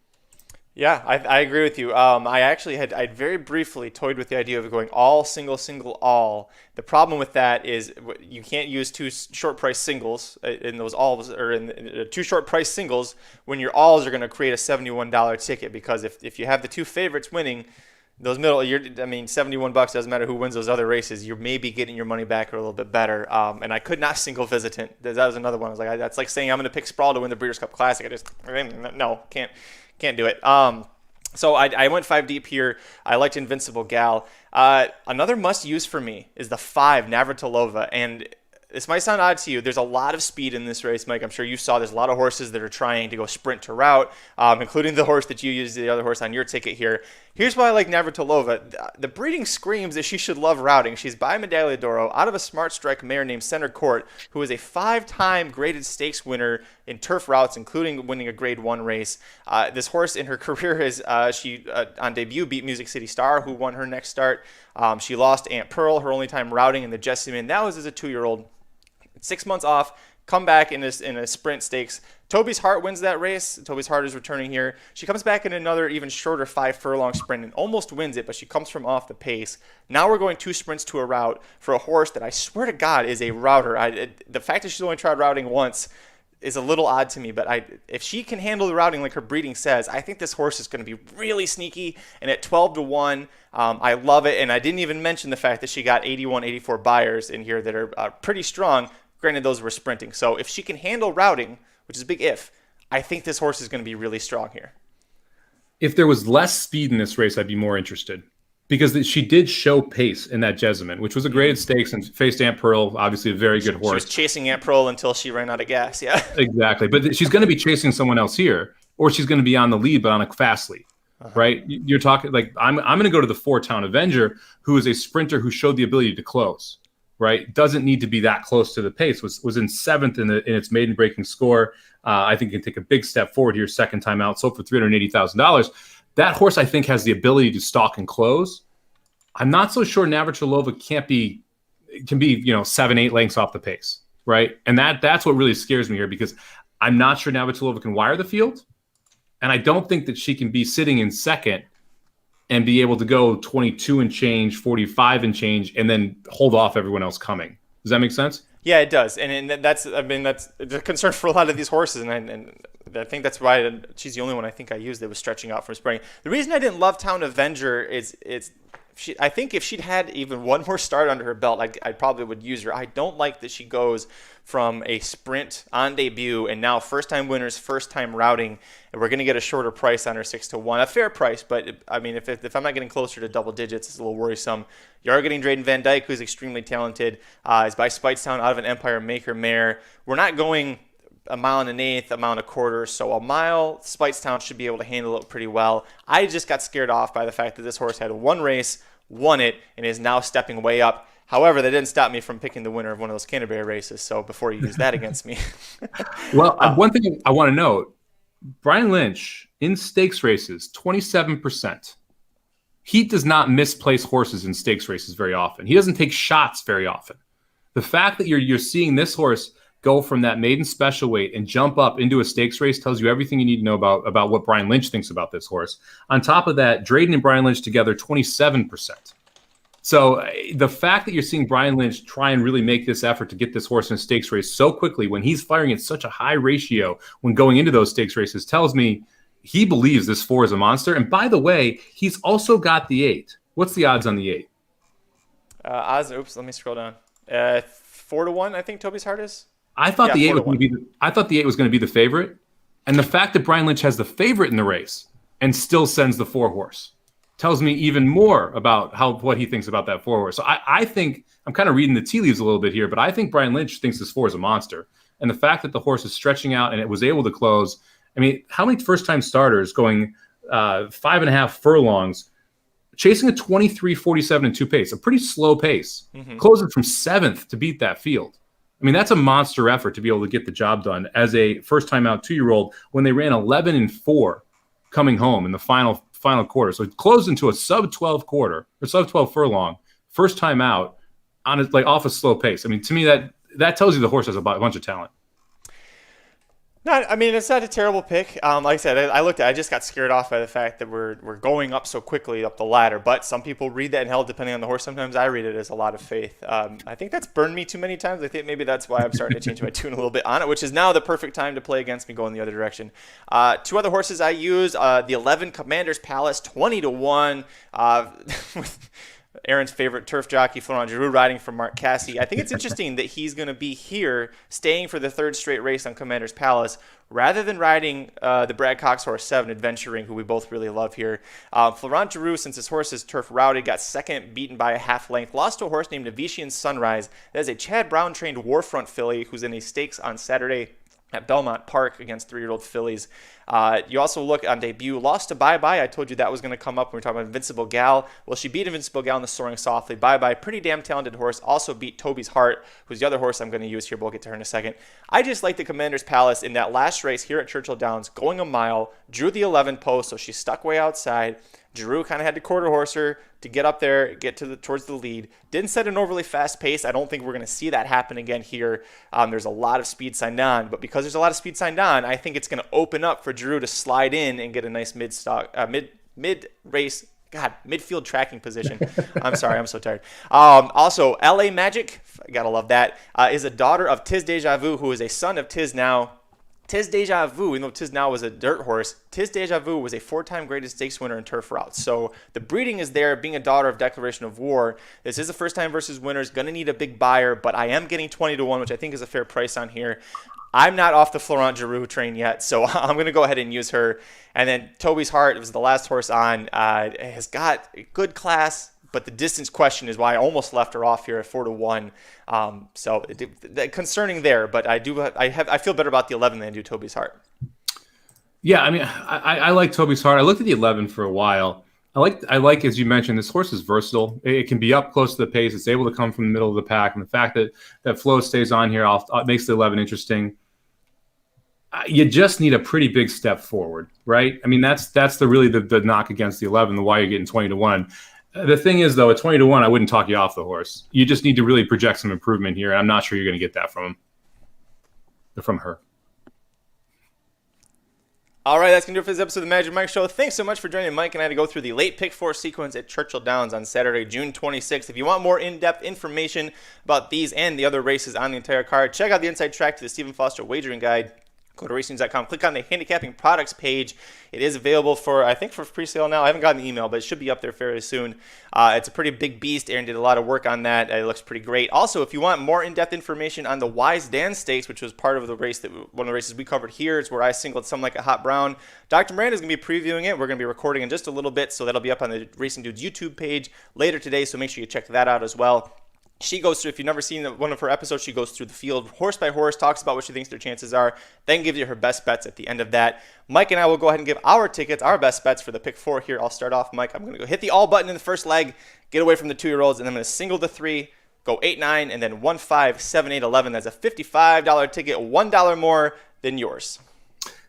Yeah, I agree with you. I very briefly toyed with the idea of going all single, all. The problem with that is you can't use 2 short price singles in those alls, or in 2 short price singles when your alls are going to create a $71 ticket, because if you have the 2 favorites winning, those $71 doesn't matter who wins those other races. You're maybe getting your money back or a little bit better. And I could not single Visitant. That was another one. I was like, that's like saying I'm going to pick Sprawl to win the Breeders' Cup Classic. Can't do it. So I went 5 deep here. I liked Invincible Gal. Another must-use for me is the 5 Navratilova, and this might sound odd to you. There's a lot of speed in this race, Mike. I'm sure you saw there's a lot of horses that are trying to go sprint to route, including the horse that you used, the other horse on your ticket here. Here's why I like Navratilova. The breeding screams that she should love routing. She's by Medaglia d'Oro out of a Smart Strike mare named Center Court, who is a 5-time graded stakes winner in turf routes, including winning a Grade 1 race. This horse in her career on debut beat Music City Star, who won her next start. She lost Aunt Pearl, her only time routing in the Jessamine. That was as a 2-year-old. 6 months off, come back in a sprint stakes. Toby's Heart wins that race. Toby's Heart is returning here. She comes back in another even shorter 5 furlong sprint and almost wins it, but she comes from off the pace. Now we're going 2 sprints to a route for a horse that I swear to God is a router. The fact that she's only tried routing once is a little odd to me, but if she can handle the routing like her breeding says, I think this horse is going to be really sneaky. And at 12-1, I love it. And I didn't even mention the fact that she got 81, 84 buyers in here that are pretty strong. Granted, those were sprinting. So if she can handle routing, which is a big if, I think this horse is going to be really strong here. If there was less speed in this race, I'd be more interested. Because she did show pace in that Jessamine, which was a graded stakes and faced Aunt Pearl, obviously a very good horse. She was chasing Aunt Pearl until she ran out of gas, yeah. Exactly. But she's going to be chasing someone else here, or she's going to be on the lead, but on a fast lead, right? You're talking like I'm going to go to the 4-Town Avenger, who is a sprinter who showed the ability to close, right? Doesn't need to be that close to the pace. Was in 7th in its maiden breaking score. I think can take a big step forward here, second time out, sold for $380,000. That horse, I think, has the ability to stalk and close. I'm not so sure Navratilova can be 7-8 lengths off the pace, right? And that's what really scares me here, because I'm not sure Navratilova can wire the field, and I don't think that she can be sitting in second and be able to go 22 and change, 45 and change, and then hold off everyone else coming. Does that make sense? Yeah, it does, and that's a concern for a lot of these horses, and I think that's why she's the only one I think I used that was stretching out from spring. The reason I didn't love Town Avenger is I think if she'd had even one more start under her belt, I probably would use her. I don't like that she goes from a sprint on debut and now first-time winners, first-time routing, and we're going to get a shorter price on her 6-1. A fair price, but I mean, if I'm not getting closer to double digits, it's a little worrisome. You are getting Drayden Van Dyke, who's extremely talented. Is by Speightstown out of an Empire Maker mare. We're not going a mile and an eighth, a mile and a quarter, so a mile, Speightstown should be able to handle it pretty well. I just got scared off by the fact that this horse had one race, won it, and is now stepping way up. However, that didn't stop me from picking the winner of one of those Canterbury races, so before you use that against me. Well, one thing I want to note, Brian Lynch, in stakes races, 27%. He does not misplace horses in stakes races very often. He doesn't take shots very often. The fact that you're seeing this horse go from that maiden special weight and jump up into a stakes race tells you everything you need to know about what Brian Lynch thinks about this horse. On top of that, Drayden and Brian Lynch together, 27%. So the fact that you're seeing Brian Lynch try and really make this effort to get this horse in a stakes race so quickly when he's firing at such a high ratio when going into those stakes races tells me he believes this 4 is a monster. And by the way, he's also got the 8. What's the odds on the 8? Let me scroll down. 4-1, I think Toby's Heart is. I thought the 8 was going to be. I thought the 8 was going to be the favorite, and the fact that Brian Lynch has the favorite in the race and still sends the 4 horse tells me even more about what he thinks about that 4 horse. So I think I'm kind of reading the tea leaves a little bit here, but I think Brian Lynch thinks this 4 is a monster, and the fact that the horse is stretching out and it was able to close. I mean, how many first-time starters going 5.5 furlongs, chasing a 23:47 and 2 pace, a pretty slow pace, closing from 7th to beat that field. I mean, that's a monster effort to be able to get the job done as a first-time out 2-year-old when they ran 11-4 coming home in the final quarter. So it closed into a sub-12 quarter or sub-12 furlong, first time out on off a slow pace. I mean, to me that tells you the horse has a bunch of talent. It's not a terrible pick. Like I said, I just got scared off by the fact that we're going up so quickly up the ladder. But some people read that in hell depending on the horse. Sometimes I read it as a lot of faith. I think that's burned me too many times. I think maybe that's why I'm starting to change my tune a little bit on it, which is now the perfect time to play against me going the other direction. 2 other horses I use, the 11 Commander's Palace, 20-1, with Aaron's favorite turf jockey, Florent Giroux, riding for Mark Casse. I think it's interesting that he's going to be here, staying for the 3rd straight race on Commander's Palace, rather than riding the Brad Cox horse 7, Adventuring, who we both really love here. Florent Giroux, since his horse is turf routed, got second, beaten by a half length, lost to a horse named Avician Sunrise. That is a Chad Brown-trained Warfront filly who's in a stakes on Saturday at Belmont Park against 3-year-old fillies. You also look on debut, lost to Bye Bye. I told you that was going to come up when we were talking about Invincible Gal. Well, she beat Invincible Gal in the Soaring Softly. Bye Bye, pretty damn talented horse. Also beat Toby's Heart, who's the other horse I'm going to use here, but we'll get to her in a second. I just like the Commander's Palace in that last race here at Churchill Downs, going a mile, drew the 11 post, so she stuck way outside. Giroux kind of had to quarter horse her to get up there, get towards the lead. Didn't set an overly fast pace. I don't think we're going to see that happen again here. There's a lot of speed signed on, but because there's a lot of speed signed on, I think it's going to open up for Giroux to slide in and get a nice mid-race. God, midfield tracking position. I'm sorry, I'm so tired. Also, LA Magic, gotta love that, is a daughter of Tiz Deja Vu, who is a son of Tiz Now. Tiz Deja Vu, even though Tiz Now was a dirt horse, Tiz Deja Vu was a 4-time graded stakes winner in turf routes. So the breeding is there, being a daughter of Declaration of War. This is a first time versus winners, going to need a big buyer, but I am getting 20-1, which I think is a fair price on here. I'm not off the Florent Giroux train yet, so I'm going to go ahead and use her. And then Toby's Heart was the last horse on. Has got good class, but the distance question is why I almost left her off here at 4-1. Concerning there, but I feel better about the 11 than I do Toby's Heart. Yeah, I mean, I like Toby's Heart. I looked at the 11 for a while. I like, as you mentioned, this horse is versatile. It can be up close to the pace. It's able to come from the middle of the pack. And the fact that Flo stays on here makes the 11 interesting. You just need a pretty big step forward, right? I mean, that's the knock against the 11, the why you're getting 20-1. The thing is, though, at 20-1, I wouldn't talk you off the horse. You just need to really project some improvement here, and I'm not sure you're going to get that from her. All right, that's going to do it for this episode of the Magic Mike Show. Thanks so much for joining Mike and I to go through the late pick 4 sequence at Churchill Downs on Saturday, June 26th. If you want more in-depth information about these and the other races on the entire card, check out the inside track to the Stephen Foster Wagering Guide. Go to racingnews.com, click on the handicapping products page. It is available for pre-sale now. I haven't gotten the email, but it should be up there fairly soon. It's a pretty big beast. Aaron did a lot of work on that. It looks pretty great. Also, if you want more in-depth information on the Wise Dan Stakes, which was part of the race one of the races we covered here, is where I singled Something Like a Hot Brown. Dr. Miranda is going to be previewing it. We're going to be recording in just a little bit, so that'll be up on the Racing Dudes YouTube page later today, so make sure you check that out as well. She goes through, if you've never seen one of her episodes, she goes through the field horse by horse, talks about what she thinks their chances are, then gives you her best bets at the end of that. Mike and I will go ahead and give our tickets, our best bets for the pick 4 here. I'll start off, Mike. I'm going to go hit the all button in the first leg, get away from the 2-year-olds, and then I'm going to single the 3, go 8, 9, and then 1, 5, 7, 8, 11. That's a $55 ticket, $1 more than yours.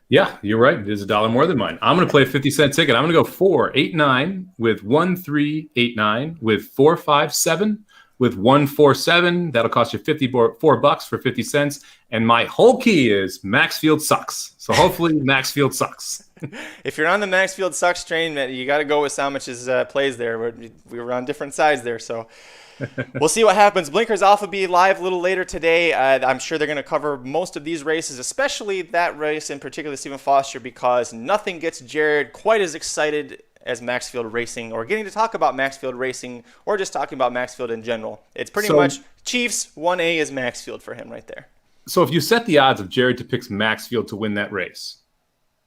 Yeah, you're right. It is $1 more than mine. I'm going to play a 50-cent ticket. I'm going to go 4, 8, 9 with 1, 3, 8, 9 with 4, 5, 7. With 1, 4, 7, that'll cost you $4 for 50 cents. And my whole key is Maxfield sucks. So hopefully Maxfield sucks. If you're on the Maxfield sucks train, you got to go with Sandwich's plays there. We were on different sides there, so we'll see what happens. Blinkers Alpha be live a little later today. I'm sure they're going to cover most of these races, especially that race in particular, Stephen Foster, because nothing gets Jared quite as excited as Maxfield Racing, or getting to talk about Maxfield Racing, or just talking about Maxfield in general. It's pretty much Chiefs 1A is Maxfield for him right there. So if you set the odds of Jared to pick Maxfield to win that race,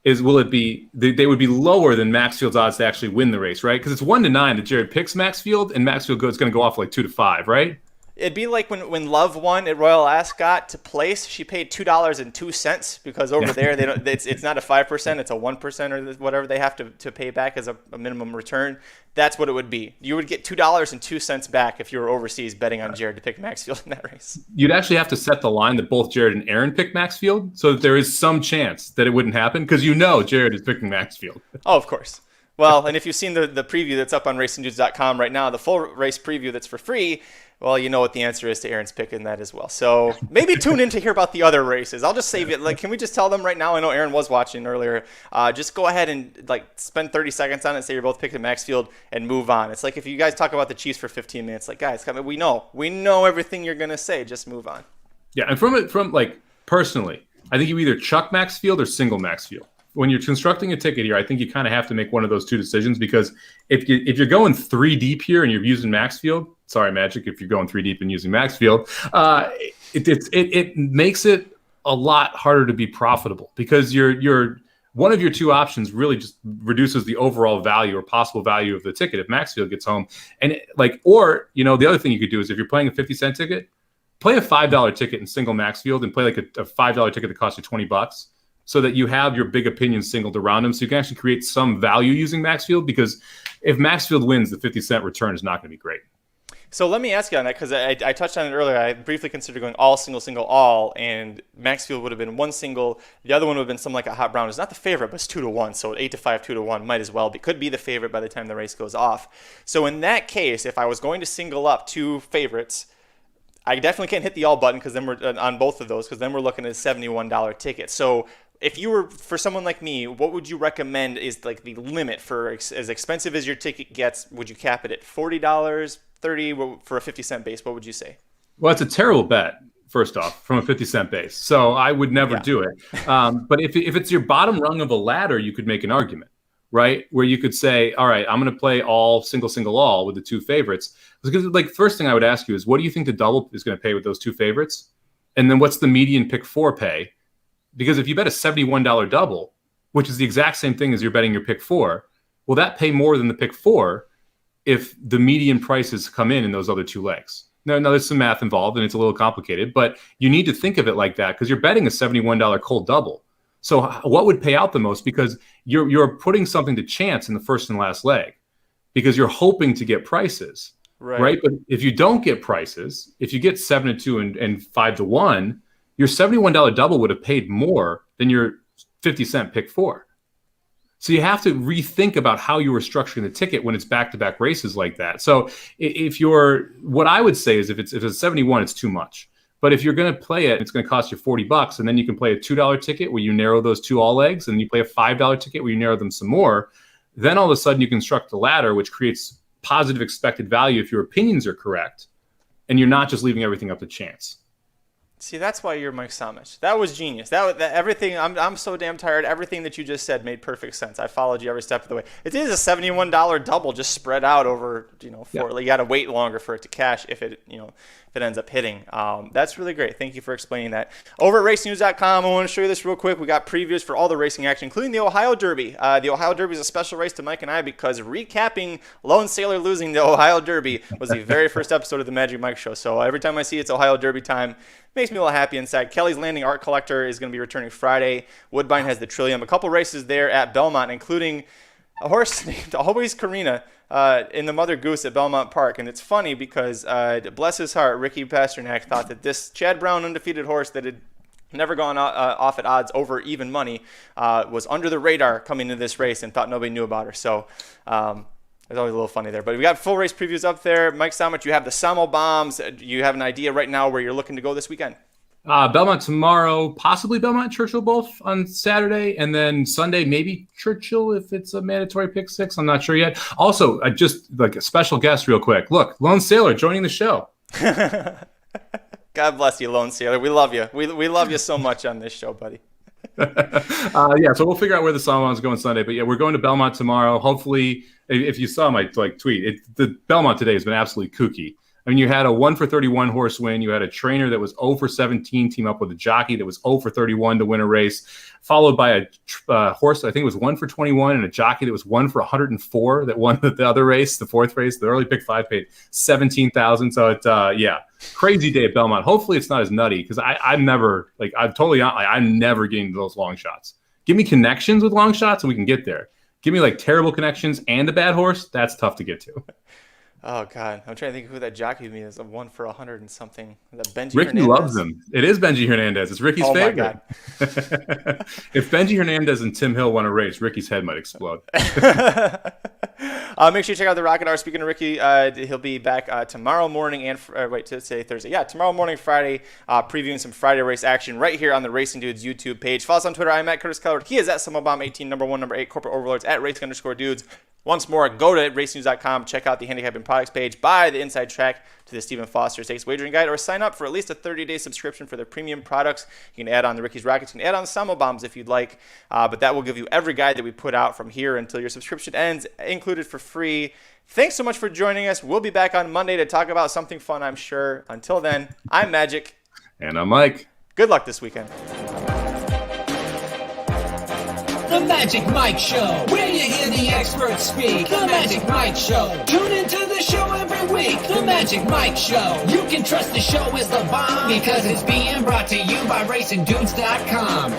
will it be they would be lower than Maxfield's odds to actually win the race, right? Because it's 1 to 9 that Jared picks Maxfield, and Maxfield is going to go off like 2 to 5, right? It'd be like when Love won at Royal Ascot to place. She paid $2.02 because over there it's not a 5%, it's a 1% or whatever they have to pay back as a minimum return. That's what it would be. You would get $2.02 back if you were overseas betting on Jared to pick Maxfield in that race. You'd actually have to set the line that both Jared and Aaron pick Maxfield, so that there is some chance that it wouldn't happen, because Jared is picking Maxfield. Oh, of course. Well, and if you've seen the preview that's up on racingdudes.com right now, the full race preview that's for free, well, you know what the answer is to Aaron's pick in that as well. So maybe tune in to hear about the other races. I'll just save it. Can we just tell them right now? I know Aaron was watching earlier. Just go ahead and spend 30 seconds on it, say you're both picking Maxfield, and move on. It's like if you guys talk about the Chiefs for 15 minutes, guys, we know everything you're gonna say. Just move on. Yeah, and from personally, I think you either chuck Maxfield or single Maxfield. When you're constructing a ticket here, I think you kind of have to make one of those two decisions, because if you're going 3 deep here and you're using Maxfield, sorry, Magic, if you're going 3 deep and using Maxfield, it makes it a lot harder to be profitable, because you're one of your two options really just reduces the overall value or possible value of the ticket if Maxfield gets home. And the other thing you could do is, if you're playing a 50-cent ticket, play a $5 ticket in single Maxfield and play a $5 ticket that costs you $20. So that you have your big opinions singled around him, so you can actually create some value using Maxfield, because if Maxfield wins, the 50-cent return is not going to be great. So let me ask you on that, because I touched on it earlier. I briefly considered going all single, single, all, and Maxfield would have been one single. The other one would have been something like a Hot Brown. It's not the favorite, but it's 2-1. So 8-5, 2-1 might as well be. Could be the favorite by the time the race goes off. So in that case, if I was going to single up two favorites, I definitely can't hit the all button because then we're on both of those, because then we're looking at a $71 ticket. So if you were, for someone like me, what would you recommend is like the limit for as expensive as your ticket gets? Would you cap it at $40? 30 for a 50-cent base? What would you say? Well, it's a terrible bet, first off, from a 50-cent base. So I would never do it. But if it's your bottom rung of a ladder, you could make an argument, right? Where you could say, all right, I'm going to play all single, single, all with the two favorites. Because like first thing I would ask you is, what do you think the double is going to pay with those two favorites? And then what's the median pick four pay? Because if you bet a $71 double, which is the exact same thing as you're betting your pick four, will that pay more than the pick four if the median prices come in those other two legs? Now, there's some math involved and it's a little complicated, but you need to think of it like that because you're betting a $71 cold double. So what would pay out the most? Because you're putting something to chance in the first and last leg because you're hoping to get prices, right? But if you don't get prices, if you get 7-2 and 5-1, your $71 double would have paid more than your 50-cent pick four. So you have to rethink about how you were structuring the ticket when it's back-to-back races like that. So what I would say is if it's 71, it's too much. But if you're going to play it, it's going to cost you $40, and then you can play a $2 ticket where you narrow those two all legs, and you play a $5 ticket where you narrow them some more. Then all of a sudden you construct the ladder, which creates positive expected value if your opinions are correct, and you're not just leaving everything up to chance. See, that's why you're Mike Samich. That was genius. That everything. I'm so damn tired. Everything that you just said made perfect sense. I followed you every step of the way. It is a $71 double, just spread out over, you got to wait longer for it to cash if it ends up hitting. That's really great. Thank you for explaining that. Over at racenews.com, I want to show you this real quick. We got previews for all the racing action, including the Ohio Derby. The Ohio Derby is a special race to Mike and I because recapping Lone Sailor losing the Ohio Derby was the very first episode of the Magic Mike Show. So every time I see it's Ohio Derby time, makes me a little happy inside. Kelly's Landing Art Collector is going to be returning Friday. Woodbine has the Trillium. A couple races there at Belmont, including a horse named Always Karina in the Mother Goose at Belmont Park. And it's funny because, bless his heart, Ricky Pasternak thought that this Chad Brown undefeated horse that had never gone off at odds over even money was under the radar coming into this race and thought nobody knew about her. So it's always a little funny there. But we got full race previews up there. Mike Samich, you have the Samo Bombs. You have an idea right now where you're looking to go this weekend? Belmont tomorrow, possibly Belmont Churchill both on Saturday, and then Sunday maybe Churchill if it's a mandatory pick six. I'm not sure yet. Also, just like a special guest real quick. Look, Lone Sailor joining the show. God bless you, Lone Sailor. We love you. We love you so much on this show, buddy. So we'll figure out where the Salmon's going Sunday. But yeah, we're going to Belmont tomorrow. Hopefully, if you saw my tweet, the Belmont today has been absolutely kooky. I mean, you had a 1-for-31 horse win. You had a trainer that was 0-for-17 team up with a jockey that was 0-for-31 to win a race, followed by a horse, I think it was 1-for-21, and a jockey that was 1-for-104 that won the other race, the fourth race. The early pick five paid $17,000. So crazy day at Belmont. Hopefully it's not as nutty because I'm never I'm never getting those long shots. Give me connections with long shots and we can get there. Give me like terrible connections and a bad horse. That's tough to get to. Oh, God. I'm trying to think of who that jockey is. A 1-for-100 and something. Is that Benji Ricky Hernandez? loves him. It is Benji Hernandez. It's Ricky's favorite. My God. If Benji Hernandez and Tim Hill won a race, Ricky's head might explode. Make sure you check out the Rocket Hour. Speaking of Ricky, he'll be back tomorrow morning Thursday. Yeah, tomorrow morning, Friday, previewing some Friday race action right here on the Racing Dudes YouTube page. Follow us on Twitter. I'm at Curtis Keller. He is at SummerBomb18, number 1, number 8, Corporate Overlords at Racing_Dudes. Once more, go to racenews.com, check out the handicapping products page, buy the inside track to the Stephen Foster Stakes Wagering Guide, or sign up for at least a 30-day subscription for their premium products. You can add on the Ricky's Rockets, you can add on the Samo Bombs if you'd like, but that will give you every guide that we put out from here until your subscription ends, included for free. Thanks so much for joining us. We'll be back on Monday to talk about something fun, I'm sure. Until then, I'm Magic. And I'm Mike. Good luck this weekend. The Magic Mike Show, where you hear the experts speak. The Magic Mike Show. Tune into the show every week. The Magic Mike Show. You can trust the show is the bomb because it's being brought to you by RacingDudes.com.